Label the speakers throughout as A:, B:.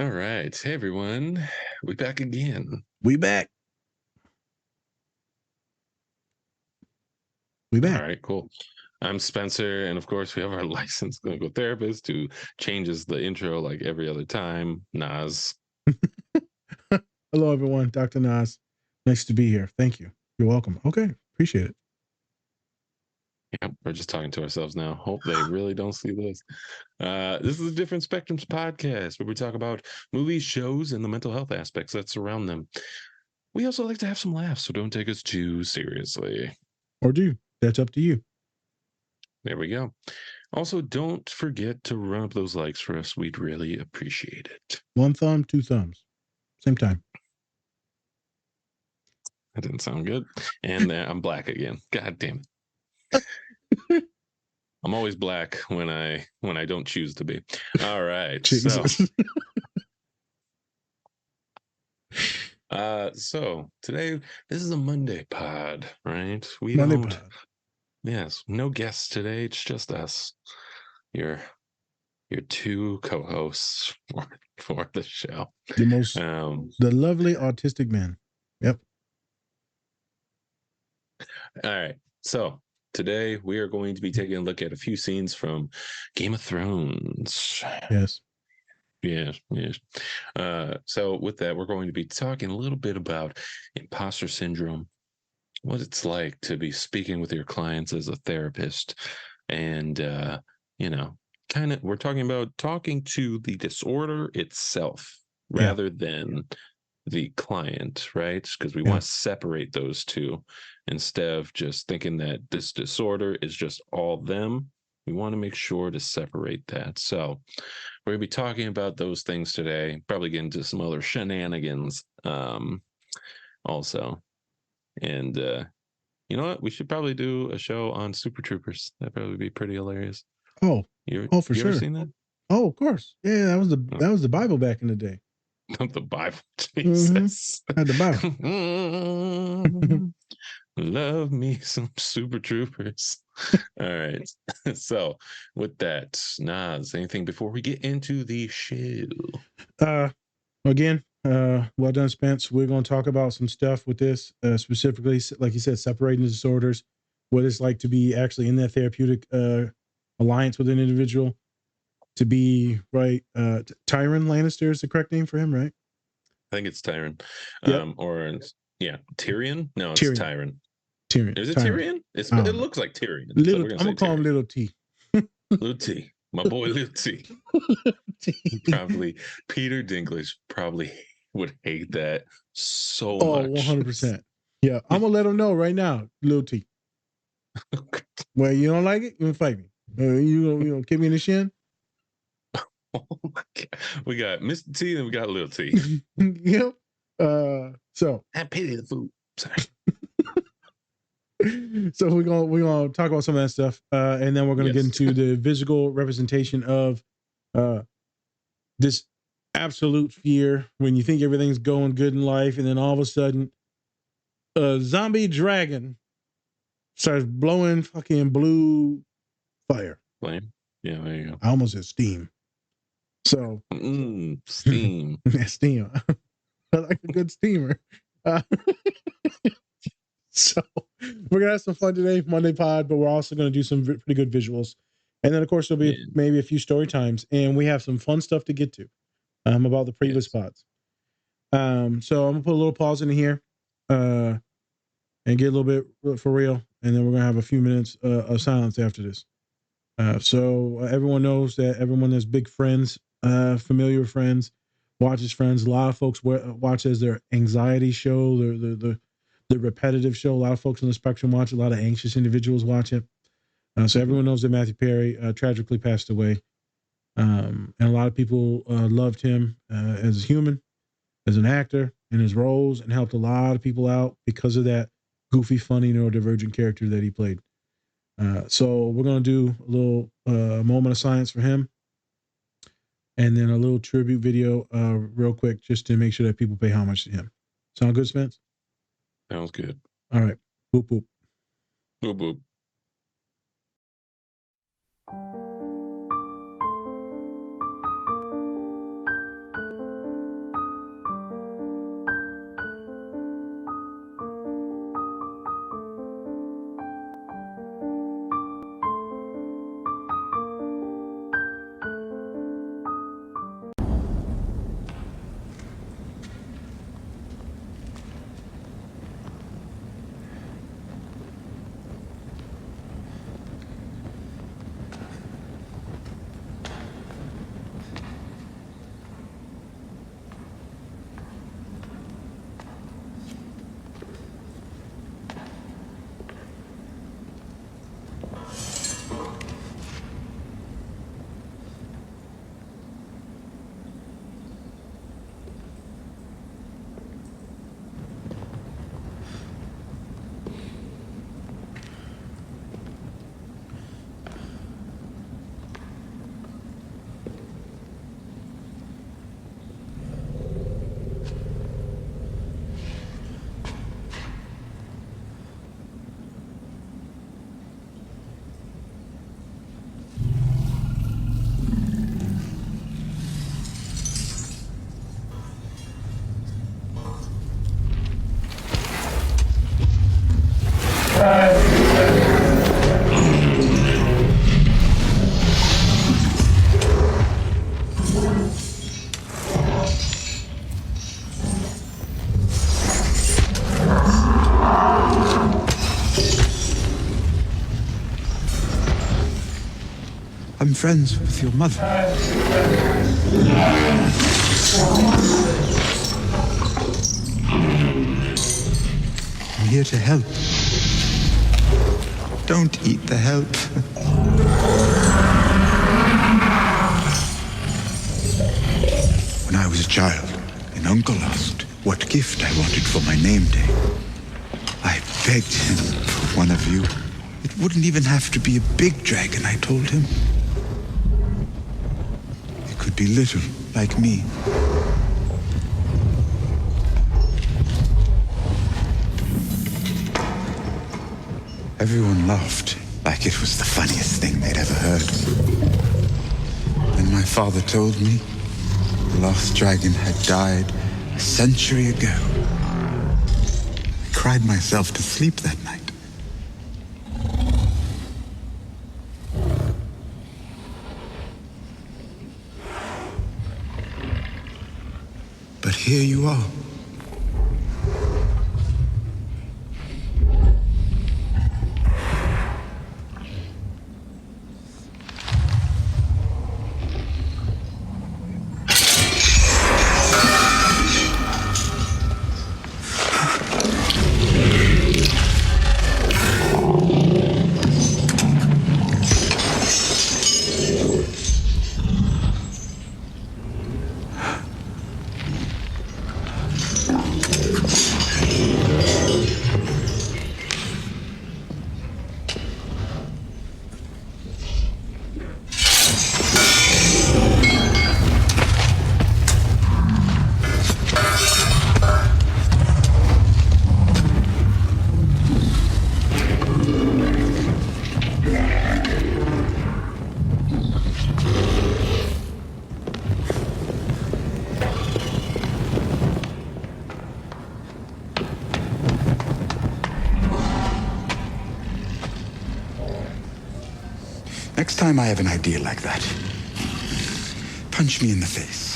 A: All right. Hey, everyone. We back again.
B: We back. We
A: All
B: back.
A: right, cool. I'm Spencer, and of course, we have our licensed clinical therapist who changes the intro like every other time, Nas.
B: Hello, everyone. Dr. Nas. Nice to be here. Thank you. You're welcome. Okay. Appreciate it.
A: Yep, we're just talking to ourselves now. Hope they really don't see this. This is a Different Spectrums podcast where we talk about movies, shows, and the mental health aspects that surround them. We also like to have some laughs, so don't take us too seriously.
B: Or do. That's up to you.
A: There we go. Also, don't forget to run up those likes for us. We'd really appreciate it.
B: 1 thumb, 2 thumbs. Same time.
A: That didn't sound good. And I'm black again. God damn it. I'm always black when I don't choose to be. All right.
B: Jesus.
A: So today this is a Monday pod, right? We
B: Monday
A: don't
B: pod.
A: Yes, no guests today. It's just us. Your two co-hosts for the show.
B: The lovely autistic man. Yep.
A: All right. So today we are going to be taking a look at a few scenes from Game of Thrones.
B: Yes.
A: Yes. So with that, we're going to be talking a little bit about imposter syndrome, what it's like to be speaking with your clients as a therapist, and kind of we're talking about talking to the disorder itself rather than the client, right? Because we want to separate those two instead of just thinking that this disorder is just all them. We want to make sure to separate that. So we're going to be talking about those things today, probably get into some other shenanigans also. And you know what? We should probably do a show on Super Troopers. That'd probably be pretty hilarious.
B: Oh, for sure.
A: Ever seen that?
B: Oh, of course. Yeah, that was the Bible back in the day.
A: The Bible, Jesus.
B: Had the Bible.
A: Love me some Super Troopers. All right. So with that, Nas, anything before we get into the show?
B: Again, well done, Spence. We're going to talk about some stuff with this, specifically, like you said, separating the disorders, what it's like to be actually in that therapeutic alliance with an individual, to be, right, Tyrion Lannister is the correct name for him, right?
A: I think it's Tyrion.
B: Yep.
A: Tyrion? No, it's
B: Tyrion.
A: Tyrion. Is it Tyrion? It looks like Tyrion.
B: I'm going to call him Little T.
A: Little T. My boy Little T. Probably Peter Dinklage probably would hate that so much.
B: 100%. Yeah, I'm going to let him know right now, Little T. Well, you don't like it? You can fight me. You gonna kick me in the shin?
A: Oh my God. We got Mr. T and we got Little T.
B: Yep. So
A: I pity the food. Sorry.
B: So we're gonna talk about some of that stuff, and then we're gonna get into the visual representation of this absolute fear when you think everything's going good in life, and then all of a sudden, a zombie dragon starts blowing fucking blue fire.
A: Flame? Yeah, there you go.
B: I almost said steam. So
A: steam.
B: Steam. I like a good steamer. So we're gonna have some fun today, Monday pod, but we're also gonna do some pretty good visuals, and then of course there'll be maybe a few story times, and we have some fun stuff to get to about the previous pods. So I'm gonna put a little pause in here, and get a little bit for real, and then we're gonna have a few minutes of silence after this. So everyone knows that everyone has big friends, familiar friends, watches Friends. A lot of folks watch as their anxiety show, the repetitive show. A lot of folks on the spectrum watch. A lot of anxious individuals watch it. So everyone knows that Matthew Perry tragically passed away, and a lot of people loved him as a human, as an actor, in his roles, and helped a lot of people out because of that goofy, funny, neurodivergent character that he played. So we're going to do a little moment of silence for him, and then a little tribute video real quick, just to make sure that people pay homage to him. Sound good, Spence?
A: Sounds good.
B: All right. Boop, boop.
A: Boop, boop.
C: I'm friends with your mother. I'm here to help. Don't eat the help. When I was a child, an uncle asked what gift I wanted for my name day. I begged him for one of you. It wouldn't even have to be a big dragon, I told him. It could be little, like me. Everyone laughed, like it was the funniest thing they'd ever heard. Then my father told me the last dragon had died a century ago. I cried myself to sleep that night. But here you are. Next time I have an idea like that, punch me in the face.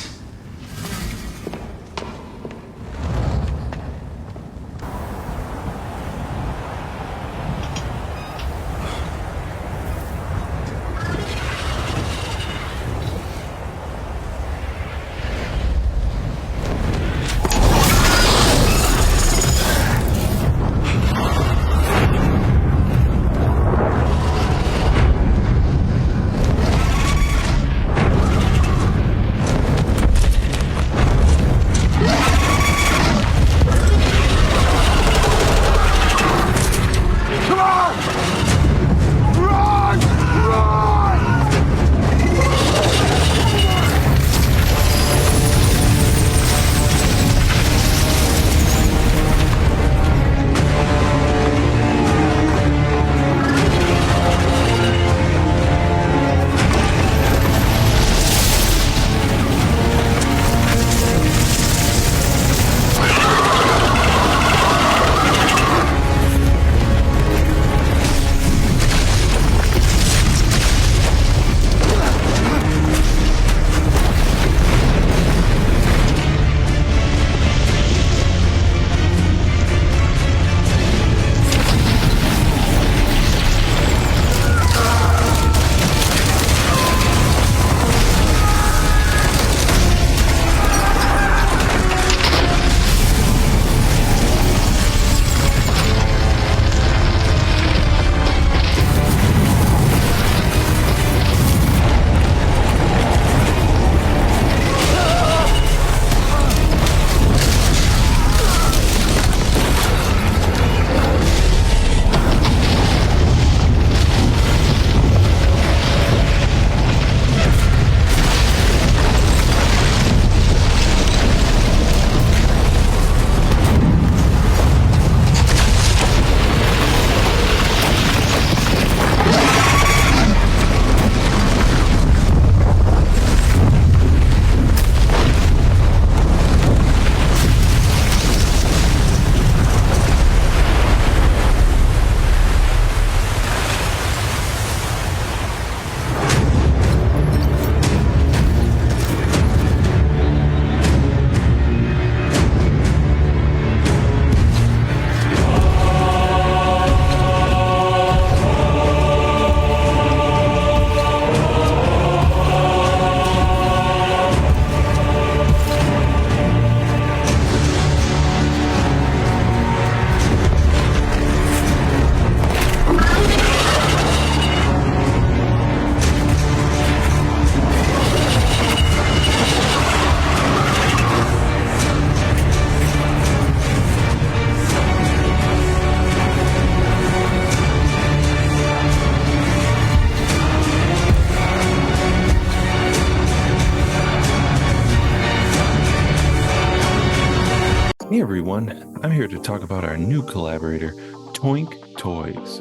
A: everyone. I'm here to talk about our new collaborator, Toink Toys.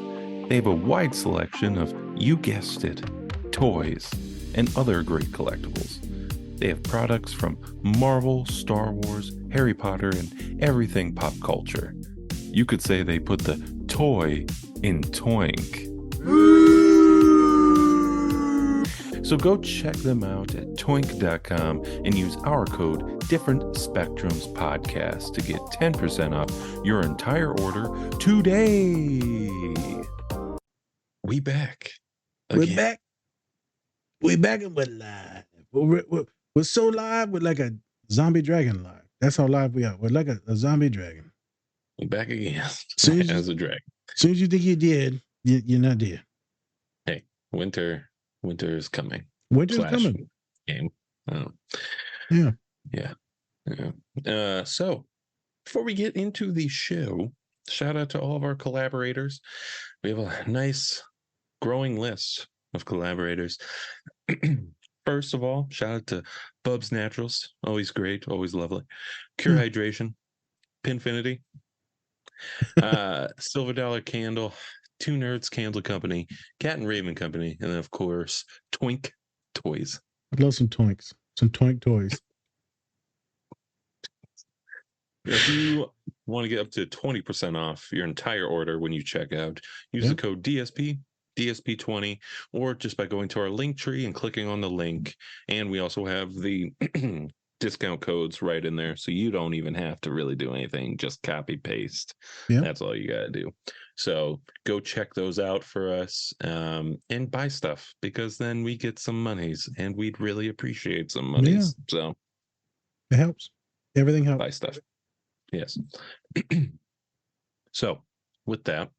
A: They have a wide selection of, you guessed it, toys and other great collectibles. They have products from Marvel, Star Wars, Harry Potter, and everything pop culture. You could say they put the toy in Toink. So go check them out at toink.com and use our code Different Spectrums Podcast to get 10% off your entire order today. We back.
B: Again. We're back. We're back and we're live. We're so live, we're like a zombie dragon live. That's how live we are. We're like a zombie dragon.
A: We're back again
B: as
A: a dragon.
B: As soon as you think you're dead, you're not dead.
A: Hey, winter is coming.
B: Winter's coming.
A: Game. Yeah. So before we get into the show, shout out to all of our collaborators. We have a nice growing list of collaborators. First of all, shout out to Bub's Naturals. Always great, always lovely. Cure Hydration, Pinfinity, Silver Dollar Candle, Two Nerds Candle Company, Cat and Raven Company, and then of course Toink Toys.
B: I love some Toinks, some Toink toys.
A: If you want to get up to 20% off your entire order when you check out, use the code DSP, DSP20, or just by going to our link tree and clicking on the link. And we also have the discount codes right in there, so you don't even have to really do anything. Just copy paste. That's all you gotta do. So go check those out for us, and buy stuff, because then we get some monies, and we'd really appreciate some monies. So
B: it helps. Everything helps.
A: Buy stuff. Yes. So with that,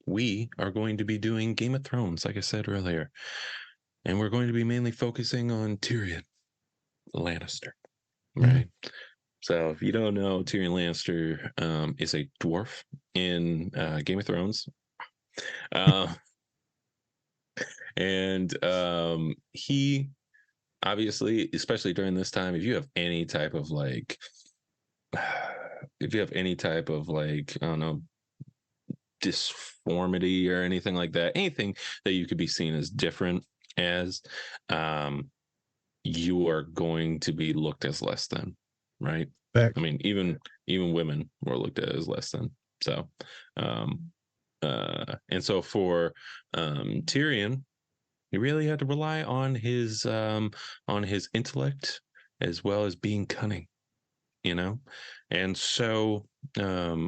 A: we are going to be doing Game of Thrones, like I said earlier, and we're going to be mainly focusing on Tyrion Lannister, right? So if you don't know, Tyrion Lannister is a dwarf in Game of Thrones. And he obviously, especially during this time, if you have any type of like, I don't know, disformity or anything like that, anything that you could be seen as different as, you are going to be looked as less than, right?
B: Back.
A: I mean, even women were looked at as less than. So, and so for Tyrion, he really had to rely on his intellect as well as being cunning, you know? And so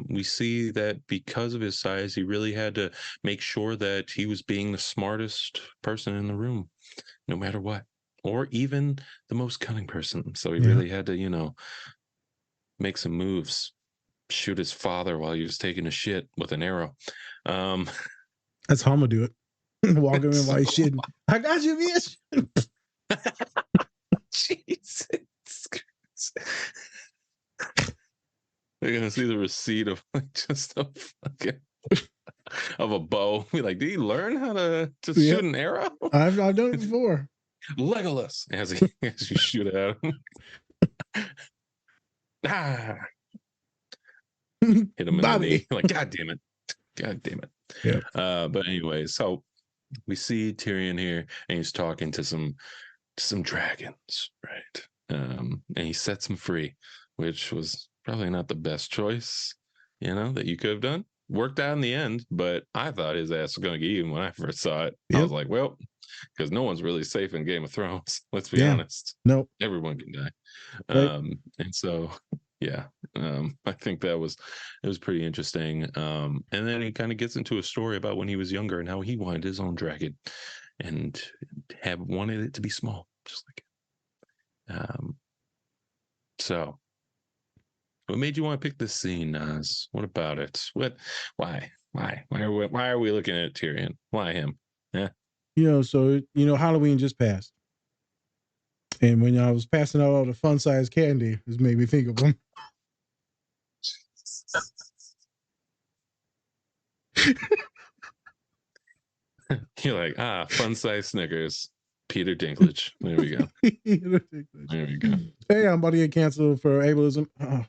A: we see that because of his size, he really had to make sure that he was being the smartest person in the room, no matter what, or even the most cunning person. So he really had to, you know, make some moves, shoot his father while he was taking a shit with an arrow.
B: That's how I'm gonna do it. Walking in while he's shitting. I got you, bitch.
A: Jesus. They're gonna see the receipt of like just a fucking of a bow. Be like, did he learn how to just shoot an arrow?
B: I've done it before.
A: Legolas, as you shoot at him. Hit him in the knee. Like, God damn it.
B: Yeah.
A: But anyway, so we see Tyrion here, and he's talking to some dragons, right? And he sets them free, which was probably not the best choice, you know, that you could have done. Worked out in the end, but I thought his ass was going to get eaten when I first saw it. I was like, well, because no one's really safe in Game of Thrones. Let's be honest.
B: Nope.
A: Everyone can die.
B: Right.
A: And so, I think it was pretty interesting. And then he kind of gets into a story about when he was younger and how he wanted his own dragon and wanted it to be small, just like it. So what made you want to pick this scene, Nas? What about it? Why are we looking at Tyrion? Why him? Yeah.
B: You know, so Halloween just passed. And when I was passing out all the fun size candy, this made me think of him.
A: You're like, fun size Snickers. Peter Dinklage. There we go. There we go.
B: Hey, I'm about to get canceled for ableism.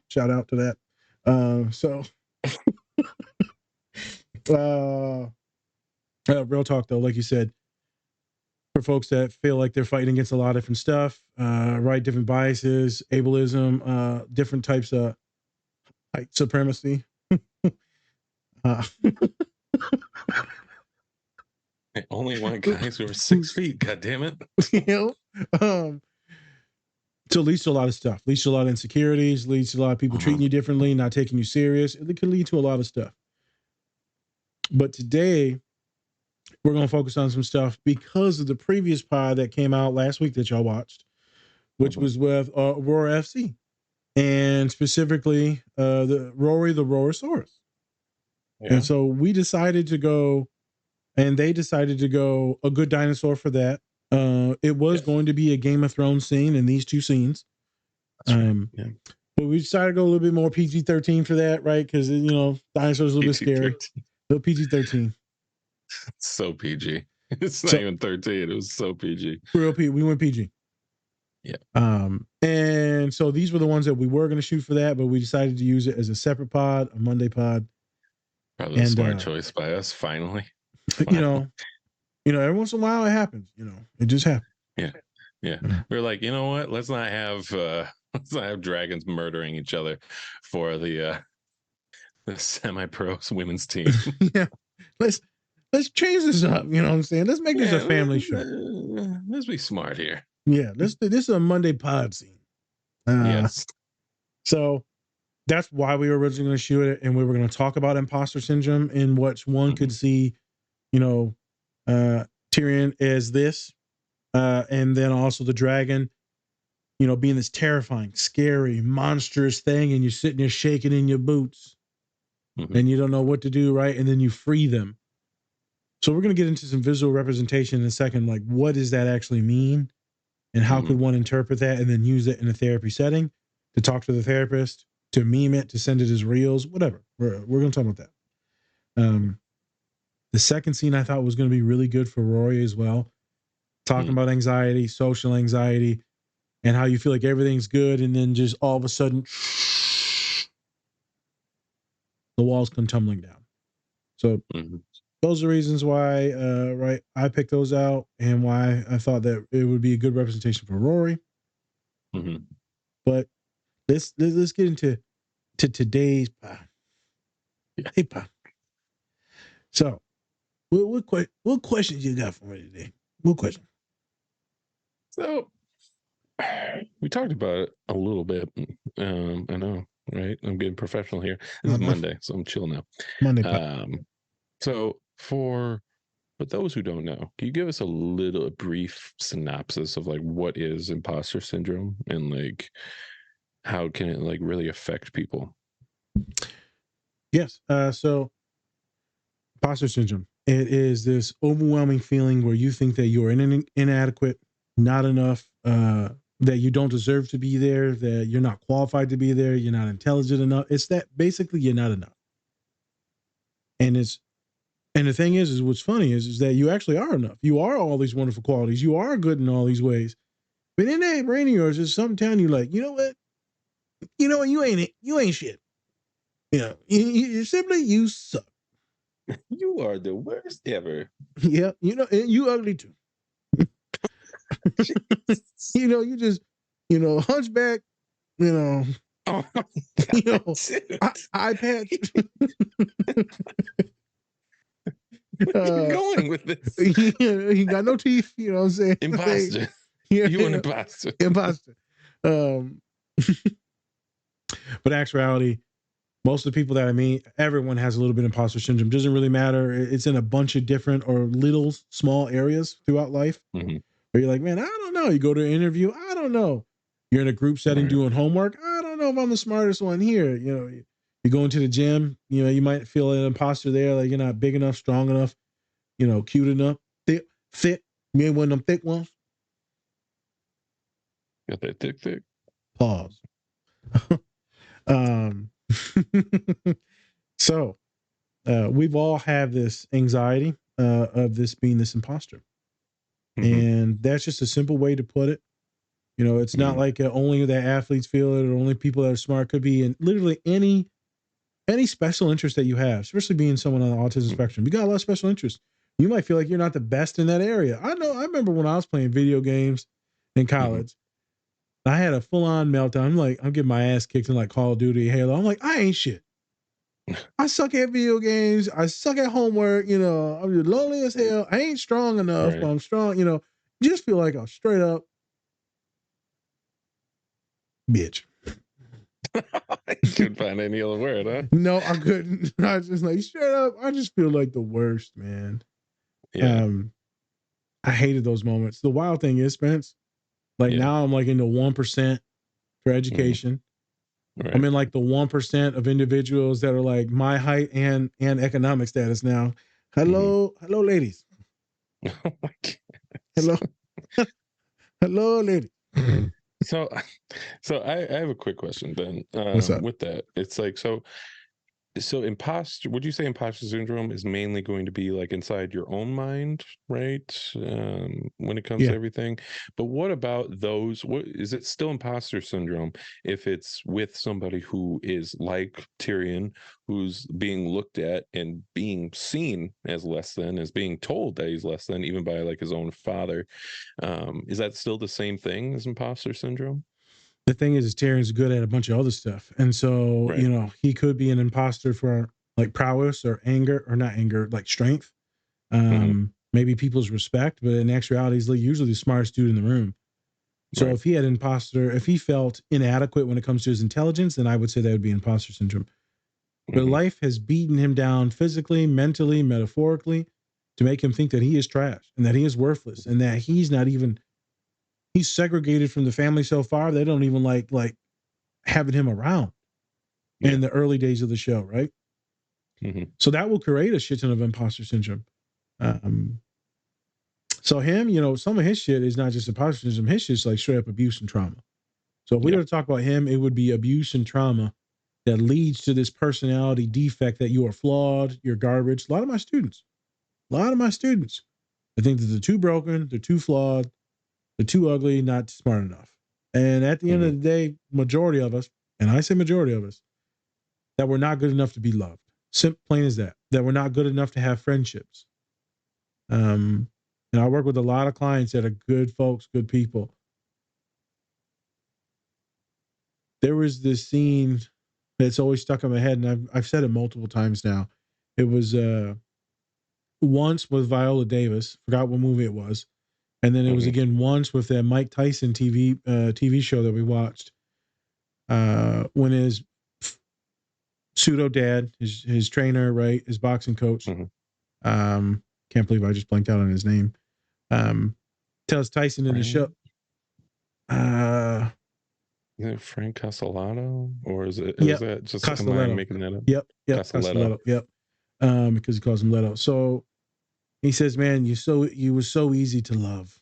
B: Shout out to that. Real talk though, like you said, for folks that feel like they're fighting against a lot of different stuff, right? Different biases, ableism, different types of white supremacy.
A: I only want guys who are 6 feet. God damn it!
B: So it leads to a lot of stuff. Leads to a lot of insecurities. Leads to a lot of people treating you differently, not taking you serious. It can lead to a lot of stuff. But today, we're going to focus on some stuff because of the previous pod that came out last week that y'all watched, which was with Rory FC, and specifically the Rory the Roarosaurus. Yeah. And so we decided to go, and they decided to go a good dinosaur for that. It was going to be a Game of Thrones scene in these two scenes. But we decided to go a little bit more PG-13 for that, right? Because, dinosaurs are a little bit scary. So PG-13.
A: So PG. It's not even 13. It was so PG.
B: Real PG. We went PG.
A: Yeah.
B: And so these were the ones that we were going to shoot for that, but we decided to use it as a separate pod, a Monday pod.
A: Probably a smart choice by us, finally.
B: Every once in a while it happens. It just happens.
A: Yeah. We're like, you know what? Let's not have dragons murdering each other for the semi-pro women's team.
B: Yeah. Let's change this up. You know what I'm saying? Let's make this a family show.
A: Let's be smart here.
B: Yeah. This is a Monday pod scene.
A: Yes.
B: So that's why we were originally going to shoot it, and we were going to talk about imposter syndrome in which one could see, Tyrion as this, and then also the dragon, being this terrifying, scary, monstrous thing, and you're sitting there shaking in your boots, and you don't know what to do, right? And then you free them. So we're going to get into some visual representation in a second, like what does that actually mean, and how could one interpret that, and then use it in a therapy setting to talk to the therapist, to meme it, to send it as reels, whatever. We're going to talk about that. The second scene I thought was going to be really good for Rory as well, talking about anxiety, social anxiety, and how you feel like everything's good, and then just all of a sudden, the walls come tumbling down. So those are reasons why, right, I picked those out, and why I thought that it would be a good representation for Rory. But let's get into today's pod. Hey, pod. So, what questions you got for me today? What question?
A: So, we talked about it a little bit. I know, right? I'm getting professional here. This is Monday, so I'm chill now.
B: Monday pod.
A: So for those who don't know, can you give us a brief synopsis of like what is imposter syndrome, and like how can it like really affect people?
B: Yes. So imposter syndrome, it is this overwhelming feeling where you think that you're inadequate, not enough, that you don't deserve to be there, that you're not qualified to be there, you're not intelligent enough. It's that basically you're not enough. And the thing is what's funny is that you actually are enough. You are all these wonderful qualities. You are good in all these ways. But in that brain of yours, there's something telling you like, you know what? You ain't it. You ain't shit. You simply, you suck.
A: You are the worst ever.
B: Yeah. And you ugly too. You just, hunchback,
A: oh my God,
B: eye patch.
A: Where you going with this?
B: He got no teeth, you know what I'm saying?
A: Imposter. You an imposter.
B: Imposter. But actuality, most of the people that I meet, everyone has a little bit of imposter syndrome. Doesn't really matter. It's in a bunch of different or little small areas throughout life. Where you're like, man, I don't know. You go to an interview, I don't know. You're in a group setting doing homework. I don't know if I'm the smartest one here. You go into the gym, you might feel an imposter there, like you're not big enough, strong enough, cute enough, thick. You ain't one of them thick ones.
A: Got that thick.
B: Pause. So we've all had this anxiety of this being this imposter. And that's just a simple way to put it. You know, it's not like only that athletes feel it or only people that are smart. Could be in literally any special interest that you have, especially being someone on the autism spectrum. You got a lot of special interests. You might feel like you're not the best in that area. I know. I remember when I was playing video games in college, I had a full-on meltdown. I'm like, I'm getting my ass kicked in like Call of Duty, Halo. I'm like, I ain't shit. I suck at video games. I suck at homework. You know, I'm just lonely as hell. I ain't strong enough, but I'm strong. You know, just feel like I'm straight up bitch.
A: I couldn't find any other word, huh?
B: No, I couldn't. I was just like, straight up, I just feel like the worst, man.
A: Yeah.
B: I hated those moments. The wild thing is, Spence, like now I'm like in the 1% for education. I'm in like the 1% of individuals that are like my height and economic status now. Hello, ladies.
A: Oh my
B: Hello, hello, ladies.
A: So I have a quick question then.
B: What's up?
A: With that? It's like, so imposter, would you say imposter syndrome is mainly going to be like inside your own mind, right? When it comes to everything. But what about those, what is it still imposter syndrome if it's with somebody who is like Tyrion, who's being looked at and being seen as less than, as being told that he's less than, even by like his own father? Is that still the same thing as imposter syndrome?
B: The thing is Tyrion's good at a bunch of other stuff. And so, you know, he could be an imposter for like prowess or anger, or not anger, like strength. Maybe people's respect, but in actuality, he's like usually the smartest dude in the room. So if he had imposter, if he felt inadequate when it comes to his intelligence, then I would say that would be imposter syndrome. But life has beaten him down physically, mentally, metaphorically, to make him think that he is trash and that he is worthless and that he's not even, he's segregated from the family so far, they don't even like having him around in the early days of the show, right? So that will create a shit ton of imposter syndrome. So him, you know, some of his shit is not just imposter syndrome, his shit is like straight up abuse and trauma. So if we were to talk about him, it would be abuse and trauma that leads to this personality defect that you are flawed, you're garbage. A lot of my students, I think that they're too broken, they're too flawed, they're too ugly, not smart enough. And at the end of the day, majority of us, and I say majority of us, that we're not good enough to be loved. Simple, plain as that. That we're not good enough to have friendships. And I work with a lot of clients that are good folks, good people. There was this scene that's always stuck in my head, and I've said it multiple times now. It was once with Viola Davis, forgot what movie it was. And then it was again once with that Mike Tyson TV show that we watched. When his pseudo dad, his trainer, right, his boxing coach, can't believe I just blanked out on his name, tells Tyson in the show.
A: Is it Frank Castellano, or is it?
B: Yep,
A: is that just
B: Castellano.
A: am I making that up?
B: Yep, Castellano. Yep, because he calls him Leto. So he says, "Man, you were so easy to love,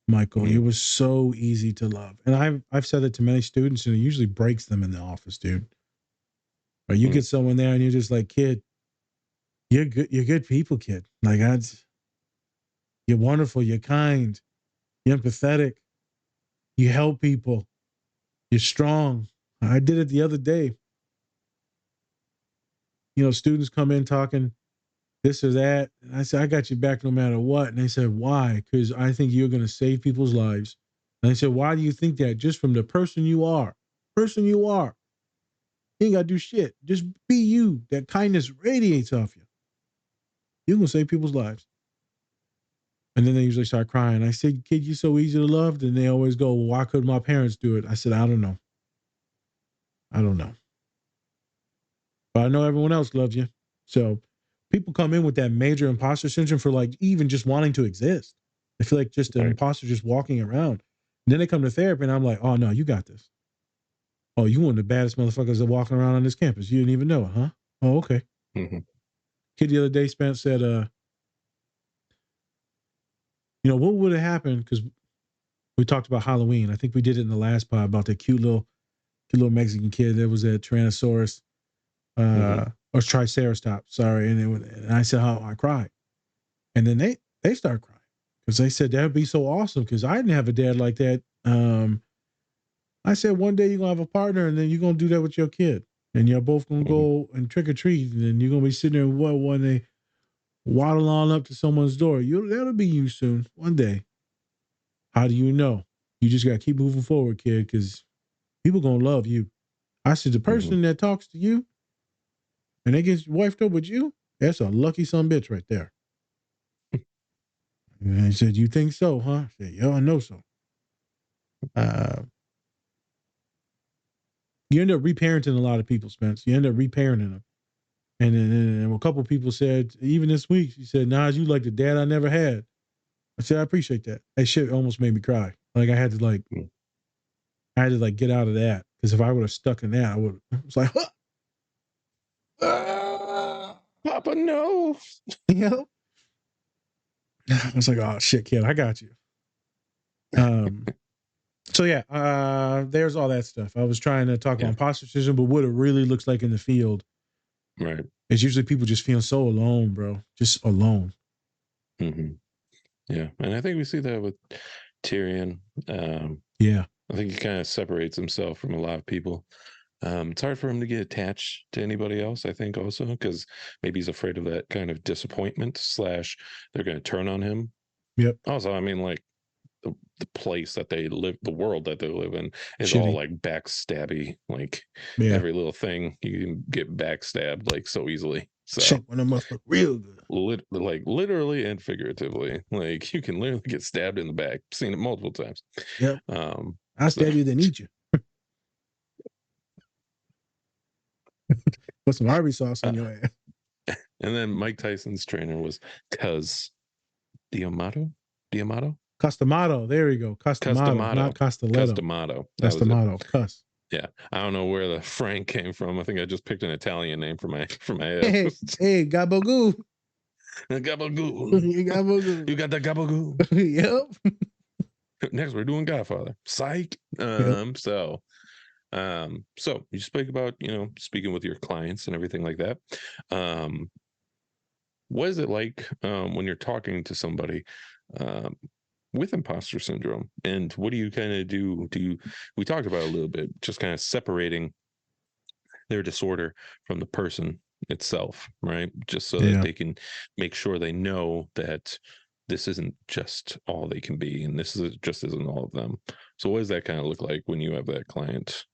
B: Michael. You were so easy to love." And I've said that to many students, and it usually breaks them in the office, dude. Or you get someone there, and you're just like, "Kid, you're good people, kid. Like you're wonderful. You're kind. You're empathetic. You help people. You're strong." I did it the other day. You know, students come in talking this or that. And I said, "I got your back no matter what." And they said, "Why?" "Because I think you're going to save people's lives." And I said, "Why do you think that?" "Just from the person you are. You ain't got to do shit. Just be you. That kindness radiates off you. You're going to save people's lives." And then they usually start crying. I said, "Kid, you're so easy to love." And they always go, "Well, why couldn't my parents do it?" I said, I don't know. But I know everyone else loves you. So people come in with that major imposter syndrome for like even just wanting to exist. I feel like just an imposter just walking around. And then they come to therapy and I'm like, "Oh, no, you got this. Oh, you one of the baddest motherfuckers that walking around on this campus. You didn't even know it, huh? Oh, okay." Kid the other day, Spence said, you know, what would have happened? Because we talked about Halloween. I think we did it in the last pod about that cute little Mexican kid that was at Tyrannosaurus or Triceratops. Sorry, and I said how I cried, and then they start crying Because they said that'd be so awesome. Because I didn't have a dad like that. I said one day you're gonna have a partner, and then you're gonna do that with your kid, and you're both gonna go and trick or treat, and then you're gonna be sitting there when they waddle on up to someone's door. That'll be you soon, one day. How do you know? You just gotta keep moving forward, kid, because people gonna love you. I said the person that talks to you and they get wifed up with you, that's a lucky son bitch right there. And I said, you think so, huh? I said, yeah, I know so. You end up reparenting a lot of people, Spence. You end up reparenting them. And then a couple of people said, even this week, she said, Nas, you like the dad I never had. I said, I appreciate that. That shit almost made me cry. Like I had to get out of that. Because if I would have stuck in that, I would have, it's like,
A: Papa, no.
B: You know? I was like, oh shit, kid, I got you. So yeah, there's all that stuff. I was trying to talk about imposter syndrome, but what it really looks like in the field,
A: right?
B: It's usually people just feeling so alone, bro, just alone.
A: Yeah, and I think we see that with Tyrion.
B: Yeah,
A: I think he kind of separates himself from a lot of people. It's hard for him to get attached to anybody else, I think, also because maybe he's afraid of that kind of disappointment / they're going to turn on him.
B: Yep.
A: Also, I mean, like the place that they live, the world that they live in is
B: Shitty.
A: all like backstabby. Like every little thing you can get backstabbed like so easily. So
B: shit, when them must look real good.
A: Like literally and figuratively. Like you can literally get stabbed in the back. I've seen it multiple times.
B: Yep. I'll stab you, then eat you. Put some Arby's sauce on your ass.
A: And then Mike Tyson's trainer was Cuz Diamato?
B: Customato. There we go. Customato. Not Castelletto.
A: Customato.
B: Cuss.
A: Yeah. I don't know where the Frank came from. I think I just picked an Italian name for my ass.
B: Hey, gabagoo.
A: Gabagoo. You got the gabagoo.
B: Yep.
A: Next, we're doing Godfather. Psych. So you speak about, speaking with your clients and everything like that. What is it like when you're talking to somebody with imposter syndrome, and what do you kind of do? We talked about it a little bit, just kind of separating their disorder from the person itself, right? Just so that they can make sure they know that this isn't just all they can be, and this just isn't all of them. So what does that kind of look like when you have that client?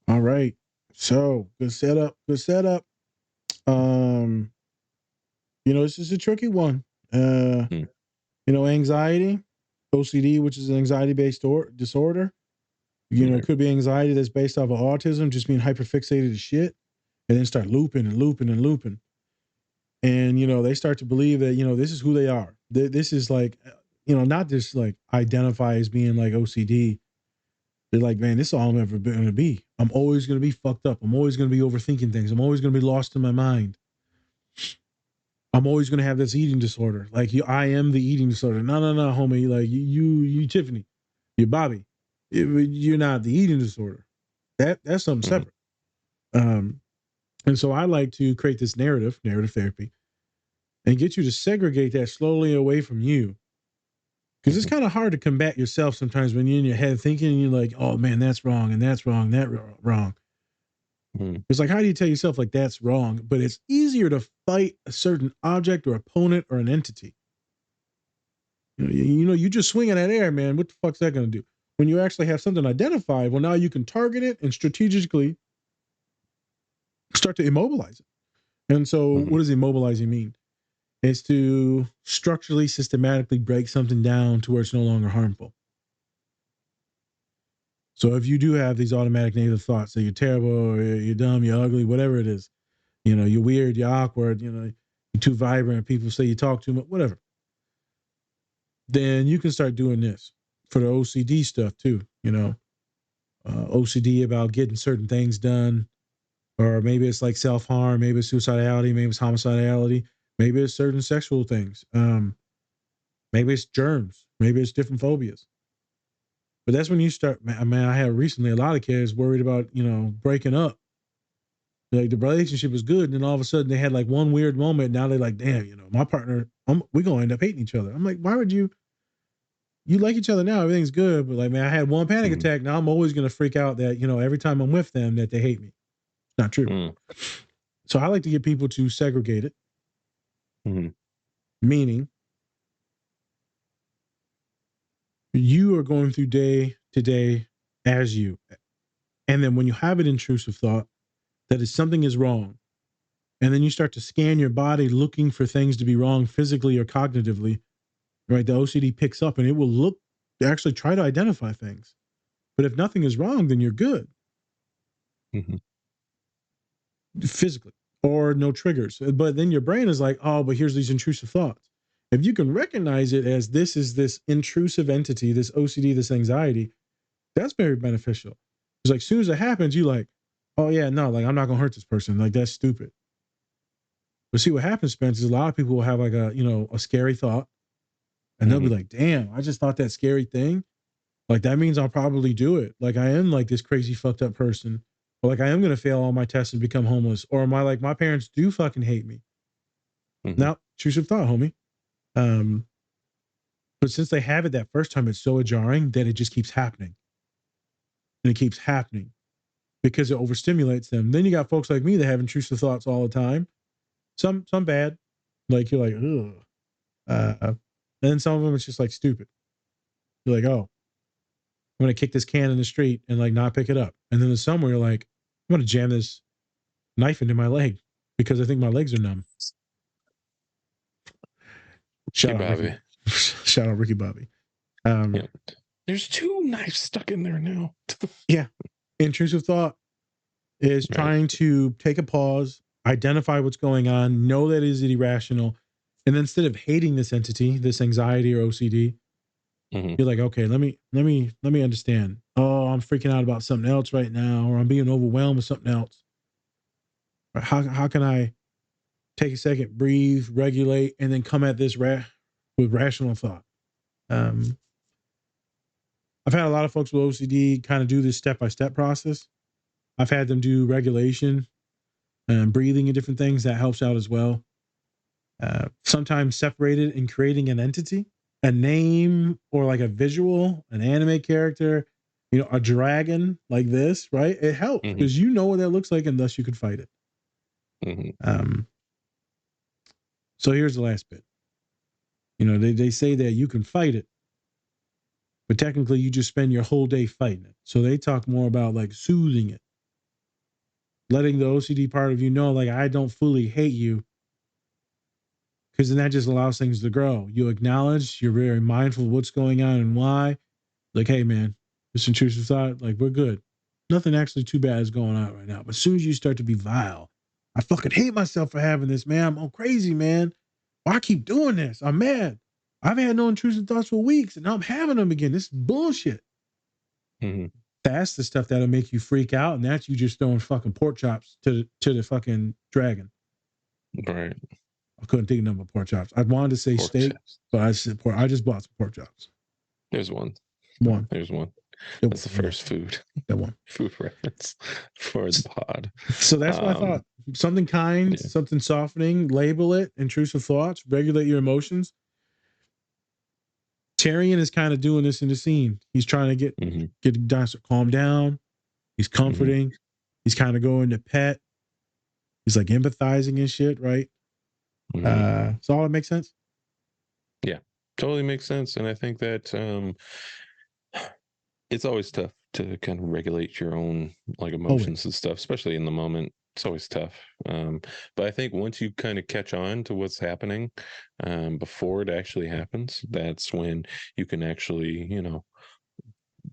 B: All right. So good setup. This is a tricky one. Anxiety, OCD, which is an anxiety-based disorder. It could be anxiety that's based off of autism, just being hyperfixated to shit, and then start looping and looping and looping. And, they start to believe that, this is who they are. This is like, not just like identify as being like OCD. They're like, man, this is all I'm ever going to be. I'm always going to be fucked up. I'm always going to be overthinking things. I'm always going to be lost in my mind. I'm always going to have this eating disorder. Like, I am the eating disorder. No, homie. Like, you Tiffany. You're Bobby. You're not the eating disorder. That's something separate. And so I like to create this narrative therapy, and get you to segregate that slowly away from you. Because it's kind of hard to combat yourself sometimes when you're in your head thinking, and you're like, oh man, that's wrong, and that's wrong, that wrong. It's like, how do you tell yourself like that's wrong? But it's easier to fight a certain object or opponent or an entity. You just swing in that air, man. What the fuck's that going to do? When you actually have something identified, well, now you can target it and strategically start to immobilize it. And so what does immobilizing mean? It's to structurally, systematically break something down to where it's no longer harmful. So if you do have these automatic negative thoughts that you're terrible, or you're dumb, you're ugly, whatever it is, you're weird, you're awkward, you're too vibrant, people say you talk too much, whatever, then you can start doing this for the OCD stuff too. OCD about getting certain things done, or maybe it's like self-harm, maybe it's suicidality, maybe it's homicidality, maybe it's certain sexual things, maybe it's germs, maybe it's different phobias. But that's when you start, I had recently a lot of kids worried about, breaking up. Like the relationship was good, and then all of a sudden they had like one weird moment. Now they're like, damn, my partner, we're going to end up hating each other. I'm like, why would you you like each other now, everything's good, but like, man, I had one panic attack. Now I'm always going to freak out that, you know, every time I'm with them that they hate me. It's not true. So I like to get people to segregate it. Meaning you are going through day to day as you. And then when you have an intrusive thought that is something is wrong, and then you start to scan your body looking for things to be wrong physically or cognitively, right? The OCD picks up and it will actually try to identify things. But if nothing is wrong, then you're good. Physically, or no triggers. But then your brain is like, oh, but here's these intrusive thoughts. If you can recognize it as this is this intrusive entity, this OCD, this anxiety, that's very beneficial. It's like, as soon as it happens, you like, oh yeah, no, like I'm not gonna hurt this person. Like that's stupid. But see what happens, Spence, is a lot of people will have like a scary thought. And they'll be like, damn, I just thought that scary thing. Like that means I'll probably do it. Like I am like this crazy fucked up person. Or like I am gonna fail all my tests and become homeless. Or am I like my parents do fucking hate me? Now, intrusive thought, homie. But since they have it that first time, it's so jarring that it just keeps happening. And it keeps happening because it overstimulates them. Then you got folks like me that have intrusive thoughts all the time. Some bad. Like you're like, ugh. And then some of them it's just like stupid. You're like, oh, I'm gonna kick this can in the street and like not pick it up. And then there's some where you're like, I'm gonna jam this knife into my leg because I think my legs are numb. Shout out Ricky Bobby.
A: Yeah. There's 2 knives stuck in there now.
B: Yeah. Intrusive thought is trying to take a pause, identify what's going on, know that it is irrational, and then instead of hating this entity, this anxiety or OCD, you're like, okay, let me understand. Oh, I'm freaking out about something else right now, or I'm being overwhelmed with something else. How can I take a second, breathe, regulate, and then come at this with rational thought? I've had a lot of folks with OCD kind of do this step-by-step process. I've had them do regulation and breathing and different things. That helps out as well. Sometimes separated and creating an entity, a name, or like a visual, an anime character, a dragon like this, right? It helps because you know what that looks like and thus you can fight it. So here's the last bit. They say that you can fight it, but technically you just spend your whole day fighting it. So they talk more about like soothing it, letting the OCD part of you know, like, I don't fully hate you, because then that just allows things to grow. You acknowledge, you're very mindful of what's going on and why. Like, hey man, this intrusive thought, like, we're good. Nothing actually too bad is going on right now. But as soon as you start to be vile, I fucking hate myself for having this, man. I'm crazy, man. Why I keep doing this? I'm mad. I've had no intrusive thoughts for weeks and now I'm having them again. This is bullshit. That's the stuff that'll make you freak out. And that's you just throwing fucking pork chops to the fucking dragon.
A: Right.
B: I couldn't think of number of pork chops. I wanted to say pork steak, chops. But I said pork. I just bought some pork chops.
A: There's one. There's one. That's the first food.
B: That one.
A: Food reference for the pod.
B: So that's what I thought. Something kind, something softening, label it, intrusive thoughts, regulate your emotions. Tyrion is kind of doing this in the scene. He's trying to get the dinosaur calm down. He's comforting. He's kind of going to pet. He's like empathizing and shit, right? So all that makes sense?
A: Yeah, totally makes sense. And I think that it's always tough to kind of regulate your own like emotions and stuff, especially in the moment. It's always tough. But I think once you kind of catch on to what's happening before it actually happens, that's when you can actually,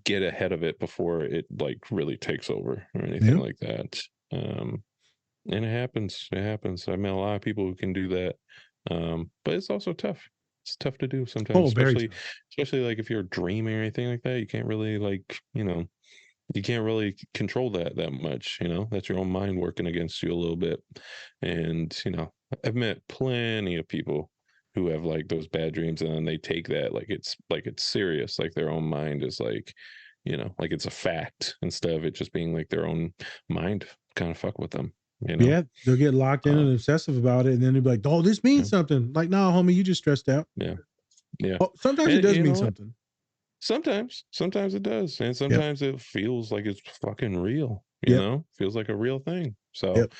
A: get ahead of it before it like really takes over or anything like that. And it happens. It happens. I met a lot of people who can do that. But it's also tough. It's tough to do sometimes, especially like if you're dreaming or anything like that. You can't really you can't really control that much, that's your own mind working against you a little bit. And, I've met plenty of people who have like those bad dreams and then they take that like it's serious, like their own mind is like, like it's a fact instead of it just being like their own mind kind of fuck with them.
B: Yeah, they'll get locked in and obsessive about it, and then they'll be like, "Oh, this means something." Like, "No, homie, you just stressed out."
A: Yeah.
B: Oh, sometimes it does mean something.
A: Sometimes it does, and
B: Yep.
A: sometimes it feels like it's fucking real,
B: Yep.
A: feels like a real thing. So,
B: Yep.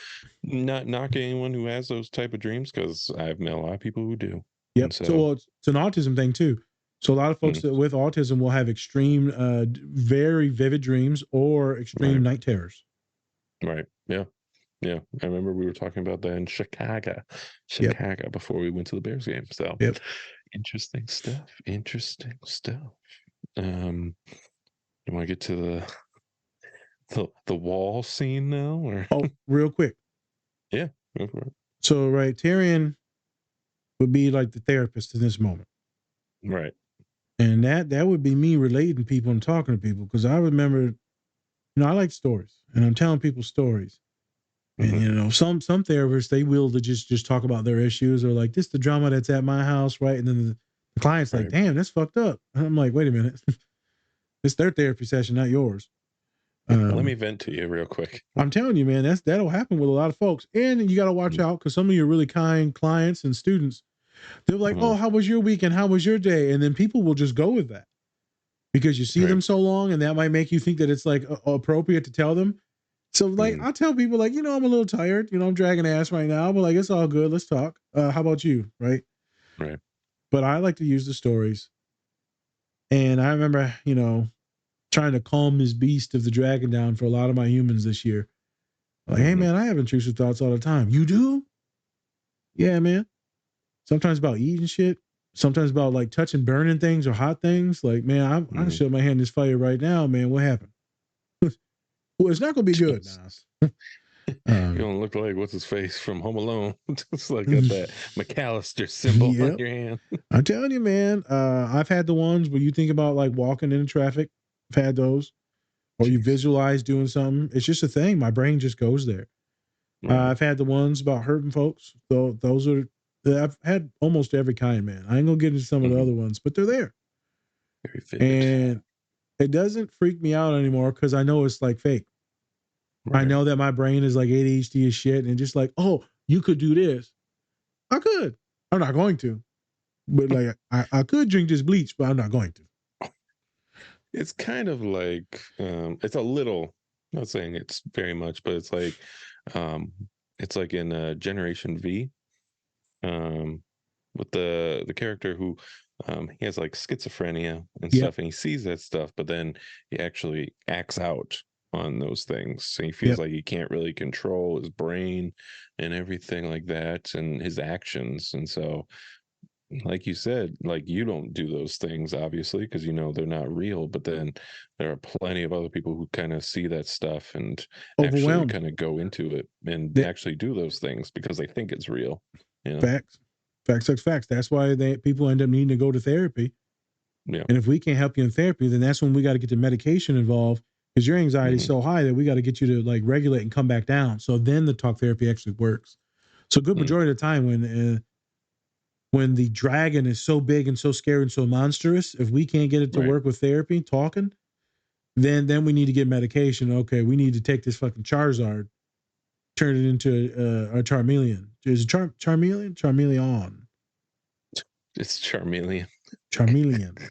A: not knocking anyone who has those type of dreams, because I've met a lot of people who do.
B: Yep.
A: And
B: So
A: so,
B: well, it's an autism thing too. So a lot of folks
A: mm,
B: with autism will have extreme, very vivid dreams or extreme
A: right,
B: night terrors.
A: right, yeah, yeah. I remember we were talking about that in
B: Yep.
A: Before we went to the Bears game. So,
B: Yep.
A: interesting stuff. Interesting stuff. Um, you want to get to the wall scene now, or
B: Oh, real quick.
A: yeah, go for it.
B: So right, Tyrion would be like the therapist in this moment.
A: Right.
B: And that would be me relating to people and talking to people, because I remember, I like stories and I'm telling people stories. And
A: Mm-hmm.
B: some therapists, they will to just talk about their issues, or like, this the drama that's at my house, right? And then the client's like,
A: Right.
B: damn, that's fucked up. And I'm like, wait a minute, it's their therapy session, not yours.
A: Let me vent to you real quick.
B: I'm telling you, man, that'll happen with a lot of folks. And you got to watch out, because some of your really kind clients and students, they're like,
A: Mm-hmm.
B: oh, how was your weekend? How was your day? And then people will just go with that because you see
A: Right.
B: them so long, and that might make you think that it's like appropriate to tell them. So like,
A: Mm-hmm.
B: I'll tell people like, I'm a little tired, I'm dragging ass right now, but like, it's all good. Let's talk. How about you? Right.
A: Right.
B: But I like to use the stories. And I remember, trying to calm this beast of the dragon down for a lot of my humans this year. Like, hey
A: Mm-hmm.
B: man, I have intrusive thoughts all the time. You do? Yeah, man. Sometimes about eating shit. Sometimes about like touching burning things or hot things. Like, man, I
A: Mm-hmm.
B: shut my hand in this fire right now, man. What happened? Well, it's not gonna be good now.
A: You don't look like what's his face from Home Alone. Just like got that McAllister symbol on
B: Yep.
A: your hand.
B: I'm telling you, man. I've had the ones where you think about like walking in traffic. I've had those, or you
A: Jeez.
B: visualize doing something. It's just a thing. My brain just goes there.
A: Right.
B: I've had the ones about hurting folks. Though those are, I've had almost every kind, man. I ain't gonna get into some of the
A: Mm-hmm.
B: other ones, but they're there,
A: Very vivid.
B: and it doesn't freak me out anymore because I know it's like fake. I
A: Right.
B: know that my brain is like ADHD as shit, and just like, oh, you could do this. I could. I'm not going to, but like, I could drink this bleach, but I'm not going to.
A: It's kind of like it's a little, not saying it's very much, but um it's like in Generation V, um with the character who he has like schizophrenia and
B: Yep.
A: stuff, and he sees that stuff, but then he actually acts out on those things. So he feels
B: Yep.
A: like he can't really control his brain and everything like that, and his actions. And so, like you said, like, you don't do those things obviously because they're not real, but then there are plenty of other people who kind of see that stuff and actually
B: Overwhelmed.
A: kind of go into it and
B: That,
A: actually do those things because they think it's real.
B: facts. Facts. That's why people end up needing to go to therapy.
A: Yeah.
B: And if we can't help you in therapy, then that's when we got to get the medication involved, because your anxiety is
A: Mm-hmm.
B: so high that we got to get you to like regulate and come back down. So then the talk therapy actually works. So good majority of the time when the dragon is so big and so scary and so monstrous, if we can't get it to
A: Right.
B: work with therapy, talking, then we need to get medication. Okay, we need to take this fucking Charizard, turn it into a Charmeleon. Is it Charmeleon? Charmeleon.
A: It's Charmeleon.
B: Charmeleon.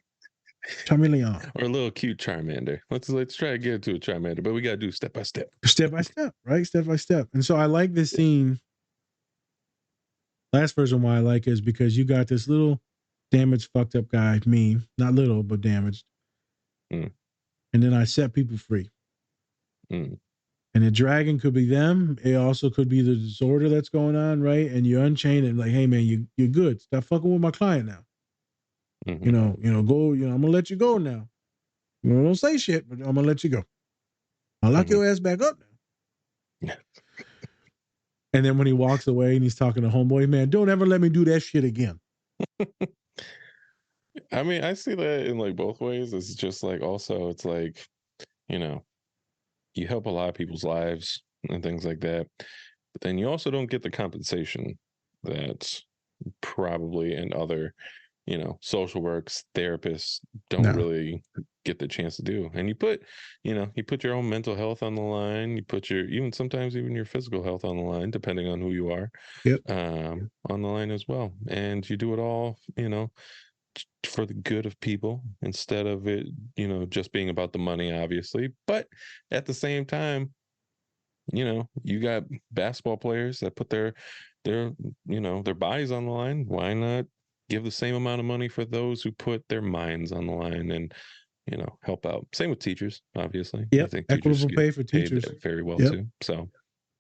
B: Charmeleon.
A: Or a little cute Charmander. Let's try to get it to a Charmander, but we gotta do step by step.
B: Step by step, right? Step by step. And so I like this scene. Last version why I like it is because you got this little damaged, fucked up guy, me, not little, but damaged.
A: Mm.
B: And then I set people free.
A: Mm.
B: And the dragon could be them. It also could be the disorder that's going on, right? And you unchain it, like, hey man, you're good. Stop fucking with my client now.
A: Mm-hmm.
B: Go, I'm gonna let you go now. Don't say shit, but I'm gonna let you go. I'll lock your ass back up now. And then when he walks away and he's talking to homeboy, man, don't ever let me do that shit again.
A: I mean, I see that in like both ways. It's just like, also it's like, you help a lot of people's lives and things like that, but then you also don't get the compensation that probably and other social works, therapists don't really get the chance to do. And you put your own mental health on the line. You put sometimes even your physical health on the line, depending on who you are,
B: Yep.
A: on the line as well. And you do it all, for the good of people instead of it, just being about the money, obviously. But at the same time, you got basketball players that put their bodies on the line. Why not give the same amount of money for those who put their minds on the line and help out? Same with teachers, obviously.
B: Yep.
A: I think teachers
B: Equitable
A: get
B: pay for
A: paid
B: teachers.
A: very well
B: Yep.
A: too. So,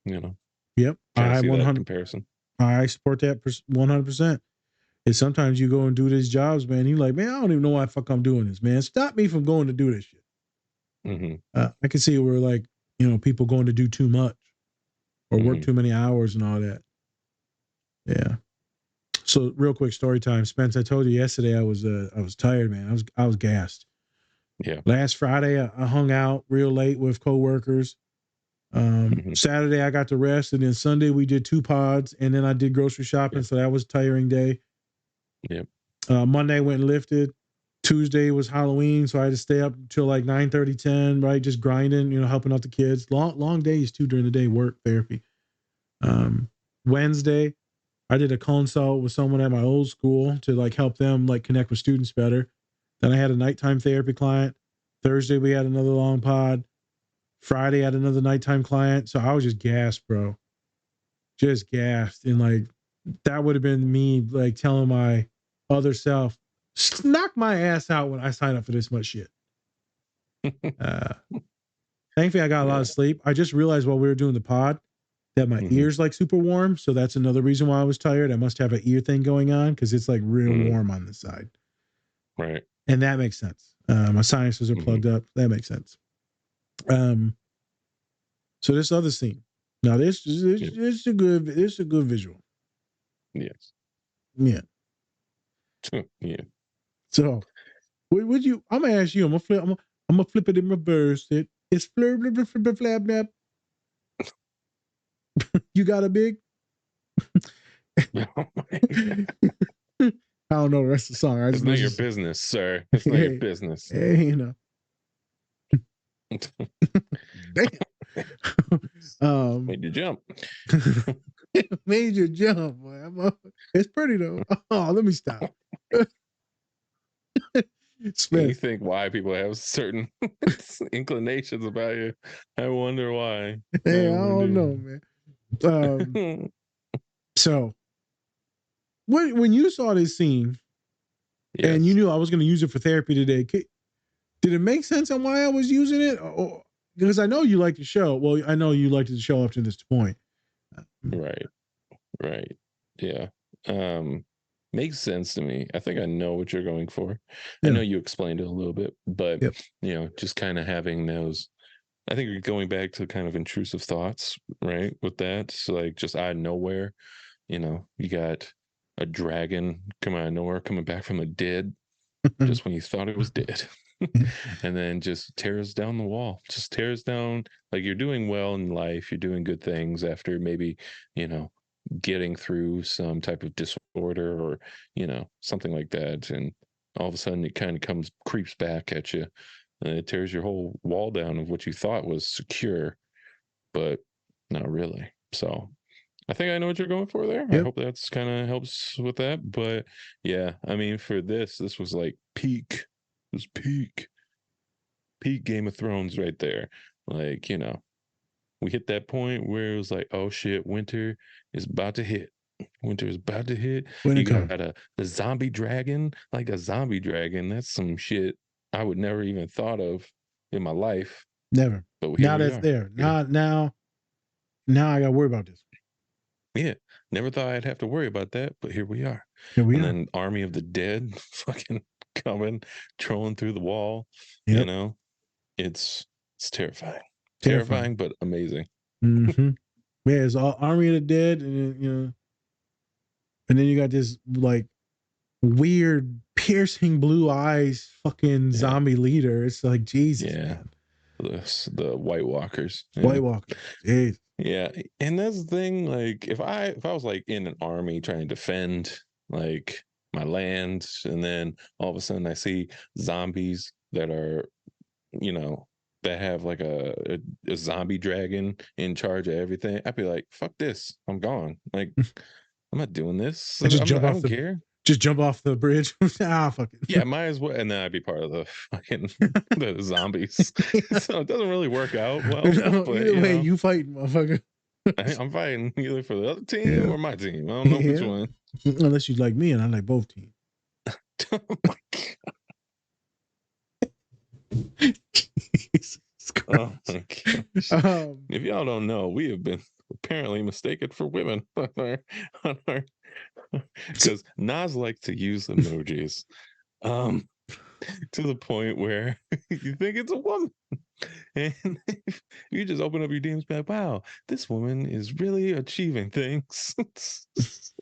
B: Yep.
A: kind of
B: I
A: see that
B: 100.
A: comparison.
B: I support that 100%. And sometimes you go and do these jobs, man. You're like, man, I don't even know why the fuck I'm doing this, man. Stop me from going to do this shit. I can see where, like, people going to do too much or work too many hours and all that. Yeah. So real quick story time, Spence. I told you yesterday I was tired, man. I was gassed.
A: Yeah.
B: Last Friday I hung out real late with coworkers. Saturday I got to rest, and then Sunday we did 2 pods, and then I did grocery shopping. So that was a tiring day.
A: Yep.
B: Monday I went and lifted. Tuesday was Halloween, so I had to stay up until like 9:30, 10, right? Just grinding, helping out the kids. Long days too during the day, work, therapy. Wednesday, I did a consult with someone at my old school to like help them like connect with students better. Then I had a nighttime therapy client. Thursday, we had another long pod. Friday, I had another nighttime client. So I was just gassed, bro. Just gassed. And like, that would have been me like telling my other self, knock my ass out when I sign up for this much shit. Thankfully, I got a lot of sleep. I just realized while we were doing the pod that my ears like super warm. So that's another reason why I was tired. I must have an ear thing going on because it's like real warm on the side.
A: Right.
B: And that makes sense. My sinuses are plugged up. That makes sense. So this other scene. Now this is a good visual.
A: Yes.
B: Yeah.
A: Yeah.
B: So would you? I'm gonna ask you. I'm gonna flip it in reverse. It's flab flab flab. You got a big? I don't know the rest of the song.
A: It's not your business, sir. It's not your business.
B: Hey, Damn.
A: Made you jump.
B: Made you jump, boy. It's pretty though. Oh, let me stop.
A: You think why people have certain inclinations about you? I wonder why.
B: Hey, I don't know, man. So when you saw this scene and you knew I was going to use it for therapy today, did it make sense on why I was using it? Because I know you like the show. Well, I know you liked the show up to this point.
A: Right. Yeah. Makes sense to me. I think I know what you're going for. I know you explained it a little bit, but just kind of having those, I think you're going back to kind of intrusive thoughts, right? With that, so like just out of nowhere, you got a dragon coming out of nowhere, coming back from the dead, just when you thought it was dead. And then just tears down the wall, just tears down, like you're doing well in life, you're doing good things after maybe, getting through some type of disorder or, something like that. And all of a sudden it kind of creeps back at you and it tears your whole wall down of what you thought was secure, but not really. So I think I know what you're going for there. I hope that's kind of helps with that. But yeah, I mean, for this was like peak Game of Thrones right there. Like, we hit that point where it was like, oh shit, winter is about to hit. Winter is about to hit. You got the zombie dragon, like a zombie dragon. That's some shit I would never even thought of in my life.
B: Never. But now that's there. Now I gotta worry about this.
A: Yeah. Never thought I'd have to worry about that, but here we are. Then Army of the Dead fucking coming, trolling through the wall. It's terrifying. Terrifying, but amazing.
B: Yeah, it's all Army of the Dead, and and then you got this like weird piercing blue eyes fucking zombie leader. It's like Jesus. Man.
A: The White Walkers.
B: White Walkers. Jeez.
A: Yeah. And that's the thing, like if I was like in an army trying to defend like my land, and then all of a sudden I see zombies that are, that have like a zombie dragon in charge of everything, I'd be like, fuck this, I'm gone. Like I'm not doing this. I don't care.
B: Just jump off the bridge. Fuck it.
A: Yeah, might as well. And then I'd be part of the fucking the zombies. So it doesn't really work out well. But,
B: either way, you fighting, motherfucker.
A: I'm fighting either for the other team or my team. I don't know which one.
B: Unless you like me and I like both teams.
A: Oh my God.
B: Jesus Christ.
A: Oh my gosh. If y'all don't know, we have been apparently mistaken for women on our because Nas likes to use emojis to the point where you think it's a woman. And if you just open up your DMs, be like, wow, this woman is really achieving things.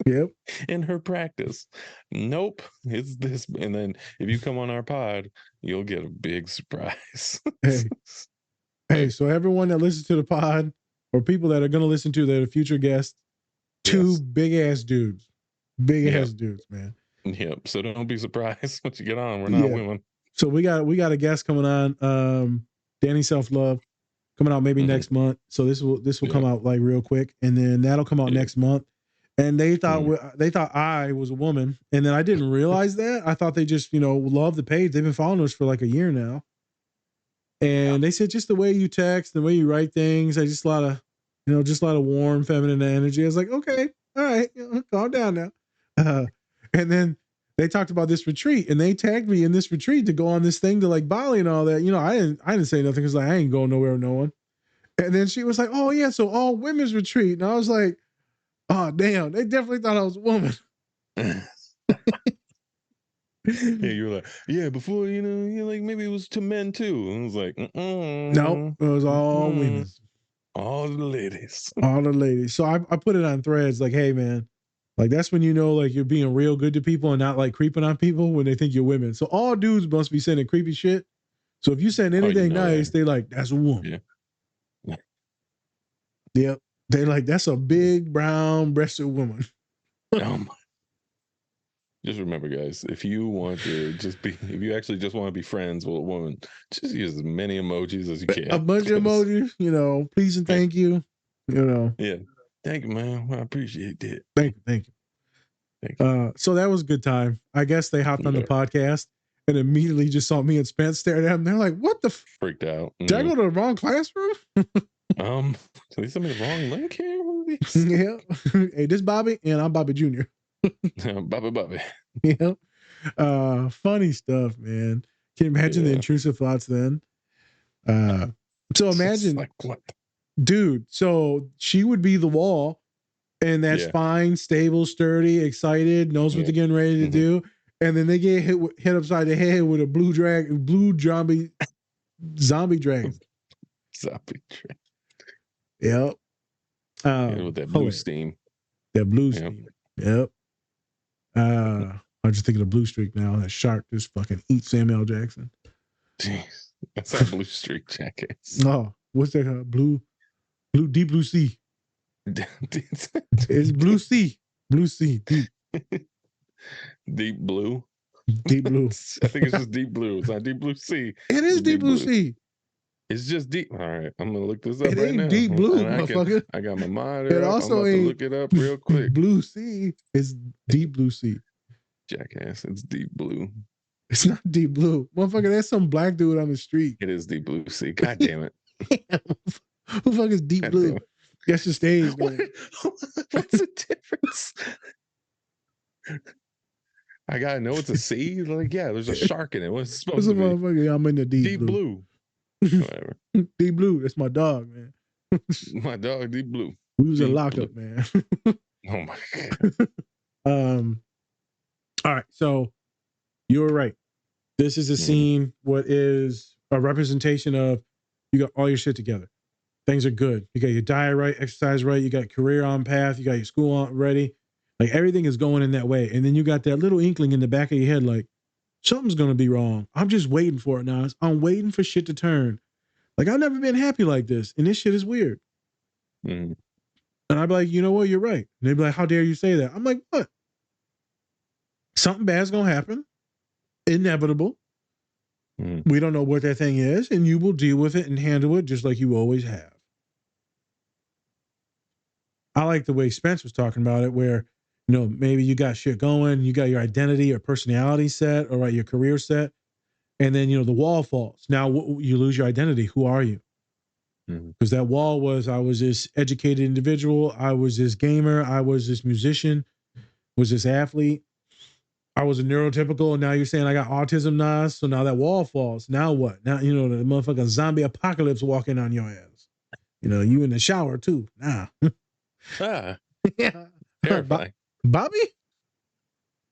B: Yep.
A: In her practice. Nope, it's this. And then if you come on our pod, you'll get a big surprise.
B: Hey, so everyone that listens to the pod or people that are going to listen to that are future guests, two big ass dudes. Big ass dudes, man.
A: Yep. So don't be surprised once you get on. We're not women.
B: So we got a guest coming on. Danny Self Love coming out maybe next month. So this will come out like real quick, and then that'll come out next month. And they thought I was a woman, and then I didn't realize that. I thought they just love the page. They've been following us for like a year now, and they said just the way you text, the way you write things, just a lot of warm feminine energy. I was like, okay, all right, calm down now. And then they talked about this retreat, and they tagged me in this retreat to go on this thing to like Bali and all that. I didn't say nothing because I ain't going nowhere with no one. And then she was like, oh yeah, so all women's retreat, and I was like, oh damn, they definitely thought I was a woman.
A: Yeah, you were like, yeah, before like maybe it was to men too. And I was like,
B: nope, it was all women,
A: all the ladies,
B: all the ladies. So I put it on threads like, hey man, like that's when like you're being real good to people and not like creeping on people when they think you're women. So all dudes must be sending creepy shit. So if you send anything nice, they like that's a woman. Yeah. Yep. They like that's a big brown breasted woman.
A: Just remember, guys, if you want to if you actually just want to be friends with a woman, just use as many emojis as you can.
B: A bunch of emojis, please and thank you.
A: Yeah. Thank you, man. I appreciate that.
B: Thank you. So that was a good time. I guess they hopped on the podcast and immediately just saw me and Spence staring at them. They're like, what the
A: freaked out.
B: Did I go to the wrong classroom?
A: So they sent me the wrong link here?
B: Yeah. Hey, this Bobby, and I'm Bobby Jr.
A: Bobby.
B: Yeah. Funny stuff, man. Can you imagine the intrusive thoughts then? So imagine
A: like what?
B: Dude, so she would be the wall, and that's fine, stable, sturdy, excited, knows what they're getting ready to do, and then they get hit upside the head with a blue zombie dragon.
A: Zombie dragon.
B: Yep.
A: With that blue steam.
B: That blue steam. Yep. I'm just thinking of Blue Streak now. That shark just fucking eats Samuel L. Jackson.
A: Jeez, that's our Blue Streak jackass.
B: Oh, what's that? Deep Blue Sea. It's Blue Sea. Blue Sea. Deep.
A: Deep Blue.
B: Deep Blue.
A: I think it's just Deep Blue. It's not Deep Blue Sea.
B: It is Deep Blue Sea.
A: It's just deep. All right, I'm gonna look this up
B: it
A: right
B: ain't
A: now.
B: Deep Blue, motherfucker.
A: I got my monitor.
B: It also
A: I'm about to look it up real quick.
B: Blue Sea is Deep Blue Sea.
A: Jackass, it's Deep Blue.
B: It's not Deep Blue, motherfucker. That's some black dude on the street.
A: It is Deep Blue Sea. God damn it.
B: Who the fuck is Deep Blue? That's the stage, man.
A: What's the difference? I gotta know it's a sea. Like, yeah, there's a shark in it. What's it supposed to be?
B: Motherfucker? I'm in the Deep
A: Blue.
B: Whatever. Deep Blue. That's my dog, man.
A: My dog, Deep Blue.
B: We was in lockup, man.
A: Oh my God.
B: All right. So you were right. This is a scene. What is a representation of you got all your shit together. Things are good. You got your diet right, exercise right. You got career on path. You got your school on ready. Like everything is going in that way. And then you got that little inkling in the back of your head, like something's going to be wrong. I'm just waiting for it now. I'm waiting for shit to turn. Like I've never been happy like this. And this shit is weird. And I'd be like, you know what? You're right. And they'd be like, how dare you say that? I'm like, what? Something bad's going to happen. Inevitable. We don't know what that thing is. And you will deal with it and handle it just like you always have. I like the way Spence was talking about it, where maybe you got shit going, you got your identity or personality set, or your career set, and then the wall falls. Now you lose your identity. Who are you? Because that wall was, I was this educated individual, I was this gamer, I was this musician, was this athlete, I was a neurotypical, and now you're saying I got autism now. So now that wall falls. Now what? Now the motherfucking zombie apocalypse walking on your ass. You in the shower too. Nah.
A: Yeah. Terrifying.
B: Bobby?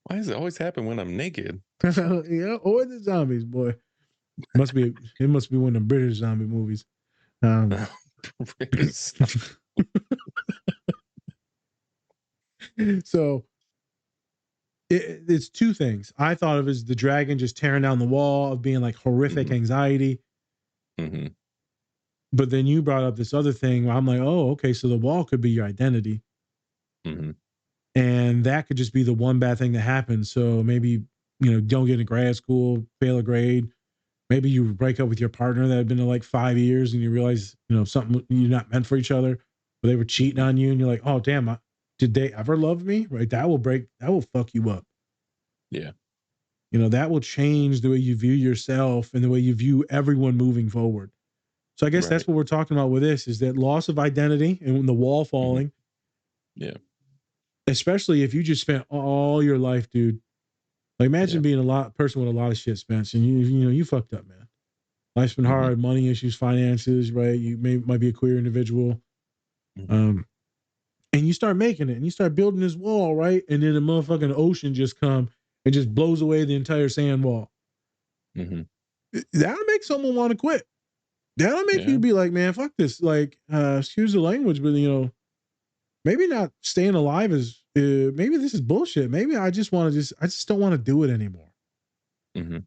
A: Why does it always happen when I'm naked?
B: Yeah, or the zombies, boy. It must be one of the British zombie movies. So it's two things. I thought of as the dragon just tearing down the wall, of being like horrific anxiety. But then you brought up this other thing where I'm like, oh, okay, so the wall could be your identity. And that could just be the one bad thing that happens. So maybe, don't get into grad school, fail a grade. Maybe you break up with your partner that had been in like 5 years, and you realize, something, you're not meant for each other, or they were cheating on you, and you're like, oh, damn, did they ever love me? Right? That will fuck you up.
A: Yeah.
B: That will change the way you view yourself and the way you view everyone moving forward. So I guess that's what we're talking about with this, is that loss of identity and the wall falling.
A: Yeah.
B: Especially if you just spent all your life, dude. Like, imagine being a person with a lot of shit, Spence, and you fucked up, man. Life's been hard, money issues, finances, right? You might be a queer individual. And you start making it, and you start building this wall, right? And then the motherfucking ocean just come and just blows away the entire sand wall. That'll make someone want to quit. That'll make you be like, man, fuck this. Like, excuse the language, but maybe not staying alive is, maybe this is bullshit. Maybe I just don't want to do it anymore. I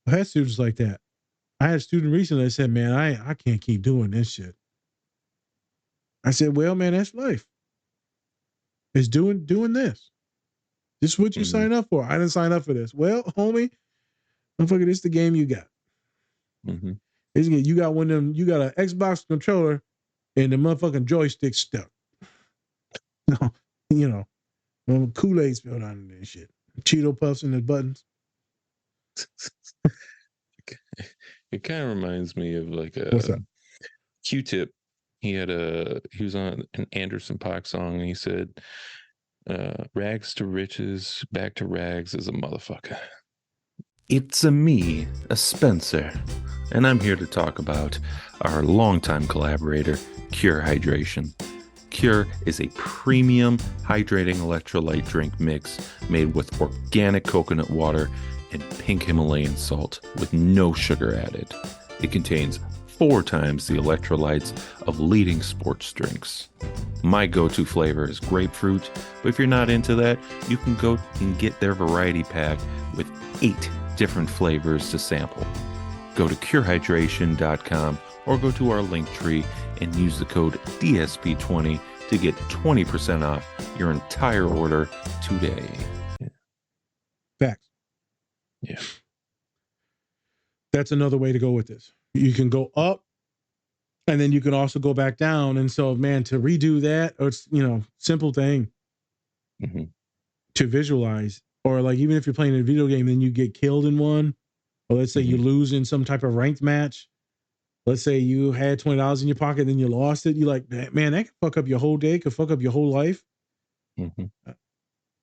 B: had students like that. I had a student recently that said, man, I can't keep doing this shit. I said, well, man, that's life. It's doing this. This is what you signed up for. I didn't sign up for this. Well, homie, motherfucker, this is the game you got. You got one of them, you got an Xbox controller and the motherfucking joystick stuck. Kool-Aid spilled on it and shit. Cheeto puffs in the buttons.
A: It kind of reminds me of like
B: What's up?
A: Q-Tip. He was on an Anderson .Paak song, and he said, rags to riches, back to rags is a motherfucker.
D: It's me, a Spencer, and I'm here to talk about our longtime collaborator, Cure Hydration. Cure is a premium hydrating electrolyte drink mix made with organic coconut water and pink Himalayan salt with no sugar added. It contains 4 times the electrolytes of leading sports drinks. My go-to flavor is grapefruit, but if you're not into that, you can go and get their variety pack with 8 different flavors to sample. Go to curehydration.com or go to our link tree and use the code DSP20 to get 20% off your entire order today.
B: Facts.
A: Yeah.
B: That's another way to go with this. You can go up, and then you can also go back down. And so, man, to redo that, it's, simple thing to visualize. Or like, even if you're playing a video game and you get killed in one, or let's say you lose in some type of ranked match. Let's say you had $20 in your pocket and then you lost it. You're like, man, that could fuck up your whole day, could fuck up your whole life.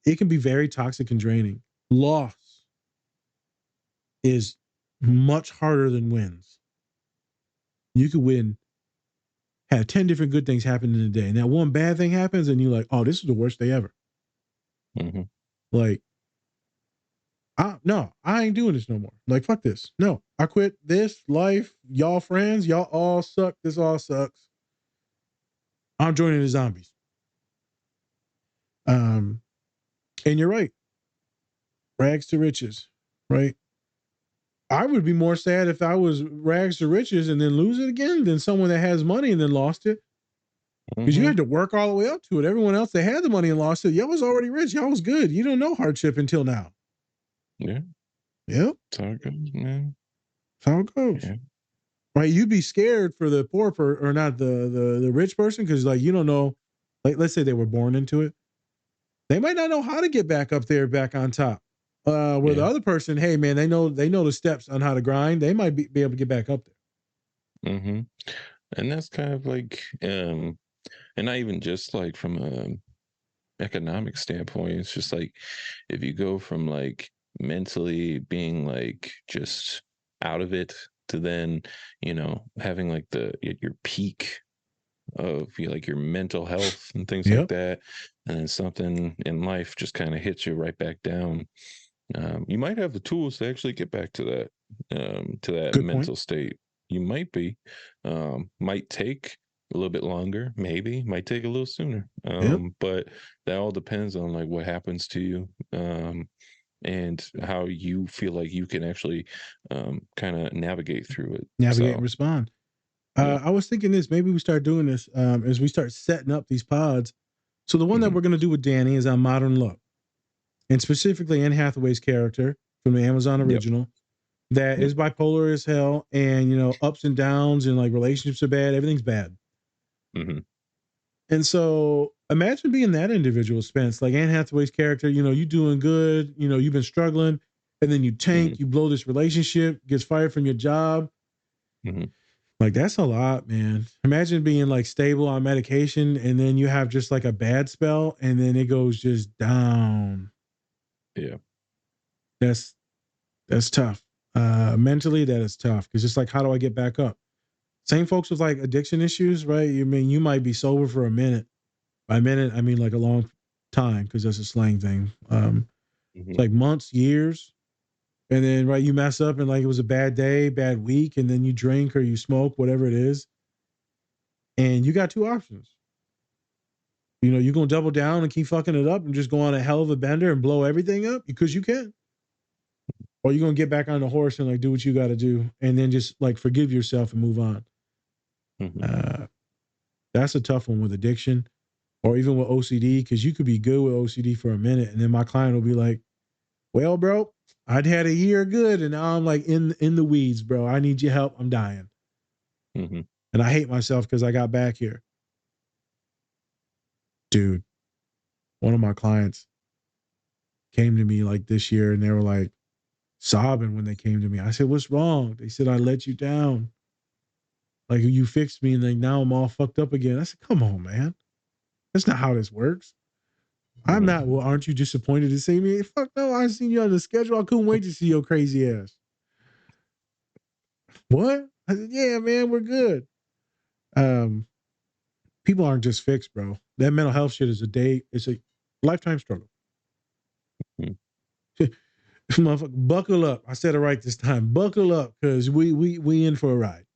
B: It can be very toxic and draining. Loss is much harder than wins. You could win, have 10 different good things happen in a day, and that one bad thing happens, and you're like, oh, this is the worst day ever. Like, no, I ain't doing this no more. Like, fuck this. No, I quit this life. Y'all friends, y'all all suck. This all sucks. I'm joining the zombies. And you're right. Rags to riches, right? I would be more sad if I was rags to riches and then lose it again than someone that has money and then lost it. Because you had to work all the way up to it. Everyone else that had the money and lost it, y'all was already rich. Y'all was good. You don't know hardship until now.
A: Yeah.
B: Yep.
A: That's how it goes, man.
B: That's how it goes. Yeah. Right. You'd be scared for the poor or not the rich person, because like, you don't know, like, let's say they were born into it. they might not know how to get back up there, back on top. Where the other person, hey man, they know the steps on how to grind. They might be able to get back up there.
A: Mm-hmm. And that's kind of like, and not even just like from a economic standpoint. It's just like if you go from like mentally being like just out of it to then, you know, having like your peak of like your mental health and things like that, and then something in life just kind of hits you right back down. You might have the tools to actually get back to that
B: Good
A: mental
B: point.
A: state. You might be, might take a little bit longer, maybe might take a little sooner. But that all depends on like what happens to you, and how you feel like you can actually kind of navigate through it.
B: And respond. I was thinking this, maybe we start doing this as we start setting up these pods. So the one that we're going to do with Danny is on Modern Love, and specifically Anne Hathaway's character from the Amazon original that is bipolar as hell, and you know, ups and downs, and like relationships are bad, everything's bad. And so imagine being that individual, Spence, like Anne Hathaway's character. You know, you doing good, you know, you've been struggling, and then you tank, you blow this relationship, gets fired from your job. Like, that's a lot, man. Imagine being like stable on medication, and then you have just like a bad spell, and then it goes just down.
A: Yeah.
B: That's tough. Mentally, that is tough, because it's like, how do I get back up? Same folks with like addiction issues, right? I mean, you might be sober for a minute. By minute, I mean like a long time, because that's a slang thing. It's like months, years. And then, right, you mess up and like it was a bad day, bad week, and then you drink or you smoke, whatever it is. And you got two options. You know, you're going to double down and keep fucking it up and just go on a hell of a bender and blow everything up, because you can. Or you're going to get back on the horse and like do what you got to do, and then just like forgive yourself and move on. That's a tough one with addiction, or even with OCD, because you could be good with OCD for a minute, and then my client will be like, well, bro, I'd had a year good, and now I'm like in the weeds, bro. I need your help. I'm dying. And I hate myself because I got back here. Dude, one of my clients came to me like this year, and they were like sobbing when they came to me. I said, what's wrong? They said, I let you down. Like, you fixed me, and then now I'm all fucked up again. I said, come on, man. That's not how this works. I'm not. Well, aren't you disappointed to see me? Fuck no, I seen you on the schedule. I couldn't wait to see your crazy ass. What? I said, yeah, man, we're good. People aren't just fixed, bro. That mental health shit is it's a lifetime struggle. Motherfucker, buckle up. I said it right this time. Buckle up, because we in for a ride.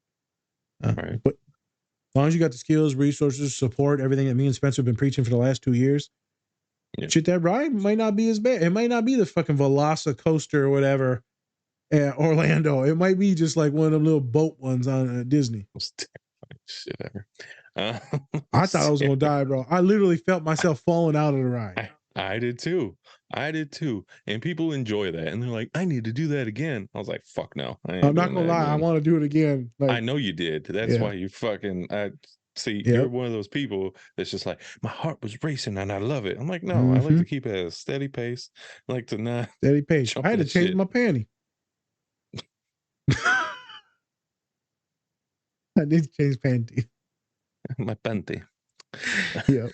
A: Right.
B: But as long as you got the skills, resources, support, everything that me and Spencer have been preaching for the last 2 years, shit, that ride might not be as bad. It might not be the fucking Velocicoaster or whatever at Orlando. It might be just like one of them little boat ones on Disney.
A: Shit ever.
B: I thought I was gonna die, bro. I literally felt myself falling out of the ride.
A: I did too. And people enjoy that, and they're like, I need to do that again. I was like, fuck no.
B: I'm not gonna lie. I want to do it again. Like,
A: I know you did. That's why you fucking see. You're one of those people that's just like, my heart was racing and I love it. I'm like, no, I like to keep it at a steady pace. I like to not
B: steady pace. I had to change my panty. I need to change panty.
A: My panty.
B: Yeah.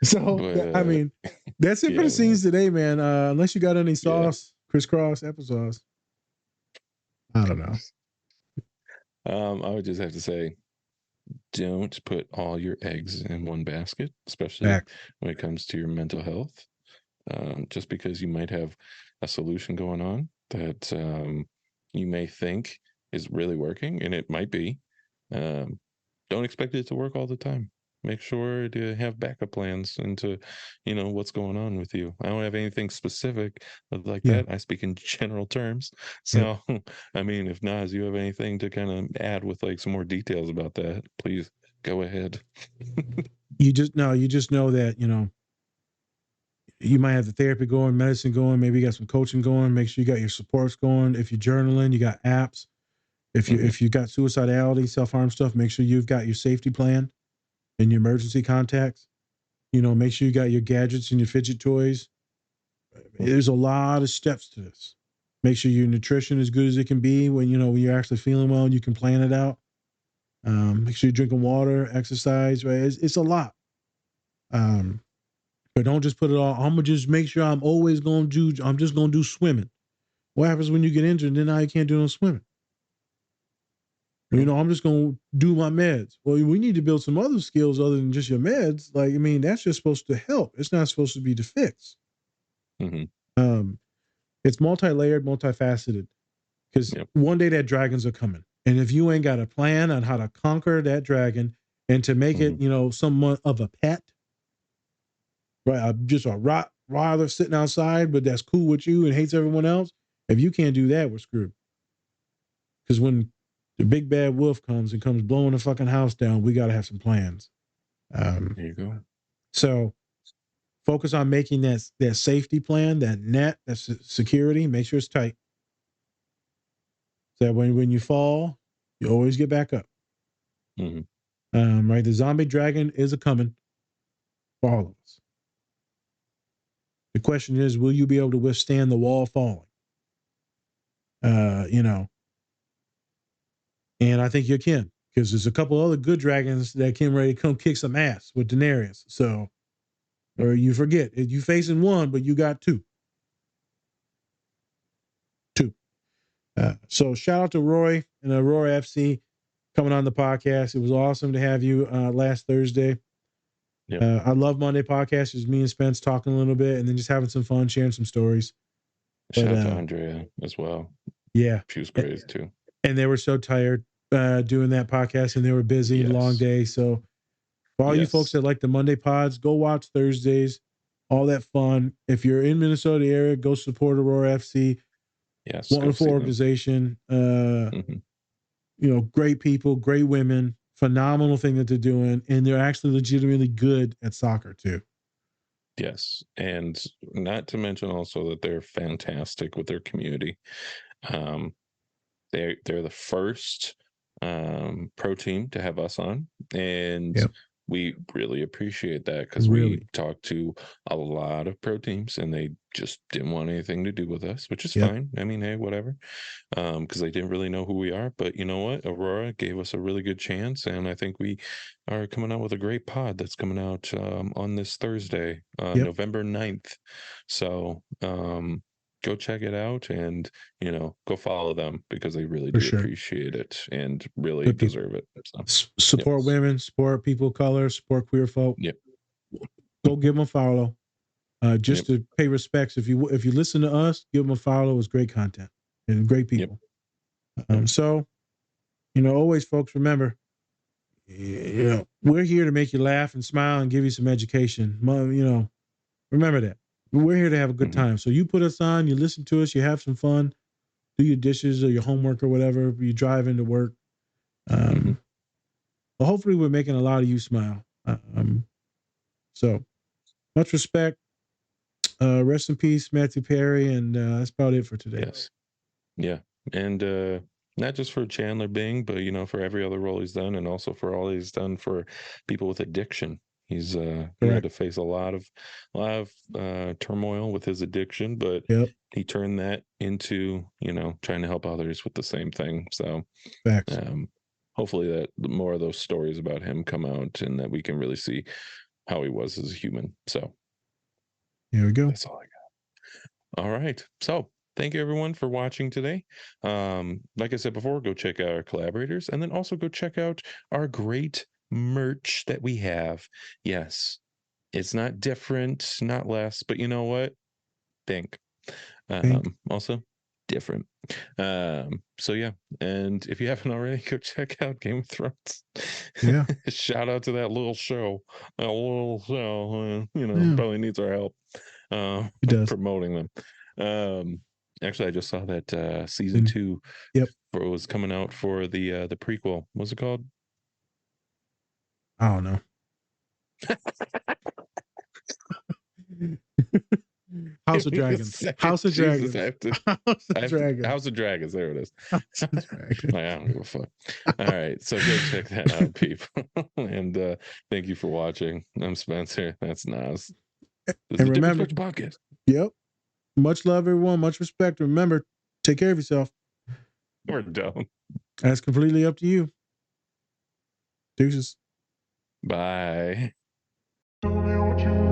B: So I mean, that's it for the scenes today, man. Unless you got any sauce, crisscross applesauce. I don't know.
A: I would just have to say, don't put all your eggs in one basket, especially when it comes to your mental health. Just because you might have a solution going on that you may think is really working, and it might be. Don't expect it to work all the time. Make sure to have backup plans into, you know, what's going on with you. I don't have anything specific like that. I speak in general terms. So, I mean, if Naz, you have anything to kind of add with like some more details about that, please go ahead.
B: You just know that, you know, you might have the therapy going, medicine going, maybe you got some coaching going. Make sure you got your supports going. If you're journaling, you got apps. If you got suicidality, self-harm stuff, make sure you've got your safety plan and your emergency contacts. make sure you got your gadgets and your fidget toys. There's a lot of steps to this. Make sure your nutrition is good as it can be when you're actually feeling well and you can plan it out. Make sure you're drinking water, exercise, right? It's a lot. But don't just put it all. I'm gonna just make sure I'm just gonna do swimming. What happens when you get injured and then now you can't do no swimming? I'm just gonna do my meds. Well, we need to build some other skills other than just your meds. That's just supposed to help. It's not supposed to be the fix.
A: Mm-hmm.
B: It's multi-layered, multifaceted. Because one day that dragons are coming. And if you ain't got a plan on how to conquer that dragon and to make it, somewhat of a pet, right? Just a rather sitting outside, but that's cool with you and hates everyone else. If you can't do that, we're screwed. Because when the big bad wolf comes and comes blowing the fucking house down, we got to have some plans.
A: There you go.
B: So focus on making that safety plan, that net, that security. Make sure it's tight. So that when you fall, you always get back up.
A: Mm-hmm.
B: Right? The zombie dragon is a coming for all of us. The question is, will you be able to withstand the wall falling? And I think you can, because there's a couple other good dragons that came ready to come kick some ass with Daenerys. So, or you forget, you facing one, but you got two. So shout out to Rory and Rory FC coming on the podcast. It was awesome to have you last Thursday.
A: Yep.
B: I love Monday podcasts. It's me and Spence talking a little bit and then just having some fun, sharing some stories.
A: Shout out to Andrea as well.
B: Yeah.
A: She was great too.
B: And they were so tired doing that podcast and they were busy, long day. So for all you folks that like the Monday pods, go watch Thursdays, all that fun. If you're in Minnesota area, go support Aurora FC.
A: Yes.
B: Wonderful organization. Great people, great women, phenomenal thing that they're doing. And they're actually legitimately good at soccer too.
A: Yes. And not to mention also that they're fantastic with their community. They're the first pro team to have us on, and we really appreciate that because we talked to a lot of pro teams and they just didn't want anything to do with us, which is fine. I mean, hey, whatever, because they didn't really know who we are. But you know what? Aurora gave us a really good chance, and I think we are coming out with a great pod that's coming out on this Thursday, November 9th. So go check it out and, go follow them because they really do appreciate it and really deserve it. So,
B: support women, support people of color, support queer folk.
A: Yep.
B: Go give them a follow. Just to pay respects. If you listen to us, give them a follow. It's great content and great people. So, always folks, remember, we're here to make you laugh and smile and give you some education. Remember that. We're here to have a good time. So you put us on, you listen to us, you have some fun, do your dishes or your homework or whatever, you drive into work. But hopefully we're making a lot of you smile. So much respect. Rest in peace, Matthew Perry. And that's about it for today.
A: Yes. Yeah. And not just for Chandler Bing, but, for every other role he's done and also for all he's done for people with addiction. He's he had to face a lot of turmoil with his addiction, but he turned that into, trying to help others with the same thing. So hopefully that more of those stories about him come out and that we can really see how he was as a human. So
B: here we go.
A: That's all I got. All right. So thank you everyone for watching today. Like I said before, go check out our collaborators and then also go check out our great merch that we have. Yes, it's not different, not less, but you know what? Think. Also different. So yeah, and if you haven't already, go check out Game of Thrones.
B: Yeah.
A: Shout out to that little show. Probably needs our help promoting them. Actually, I just saw that season 2 was coming out for the prequel. What's it called?
B: I don't know. House of Dragons. House of Dragons.
A: House of Dragons. There it is. I don't give a fuck. All right. So go check that out, people. And thank you for watching. I'm Spencer. That's Nas. This
B: And remember,
A: podcast.
B: Yep. Much love, everyone. Much respect. Remember, take care of yourself.
A: Or don't.
B: That's completely up to you. Deuces.
A: Bye.
E: Tell me what you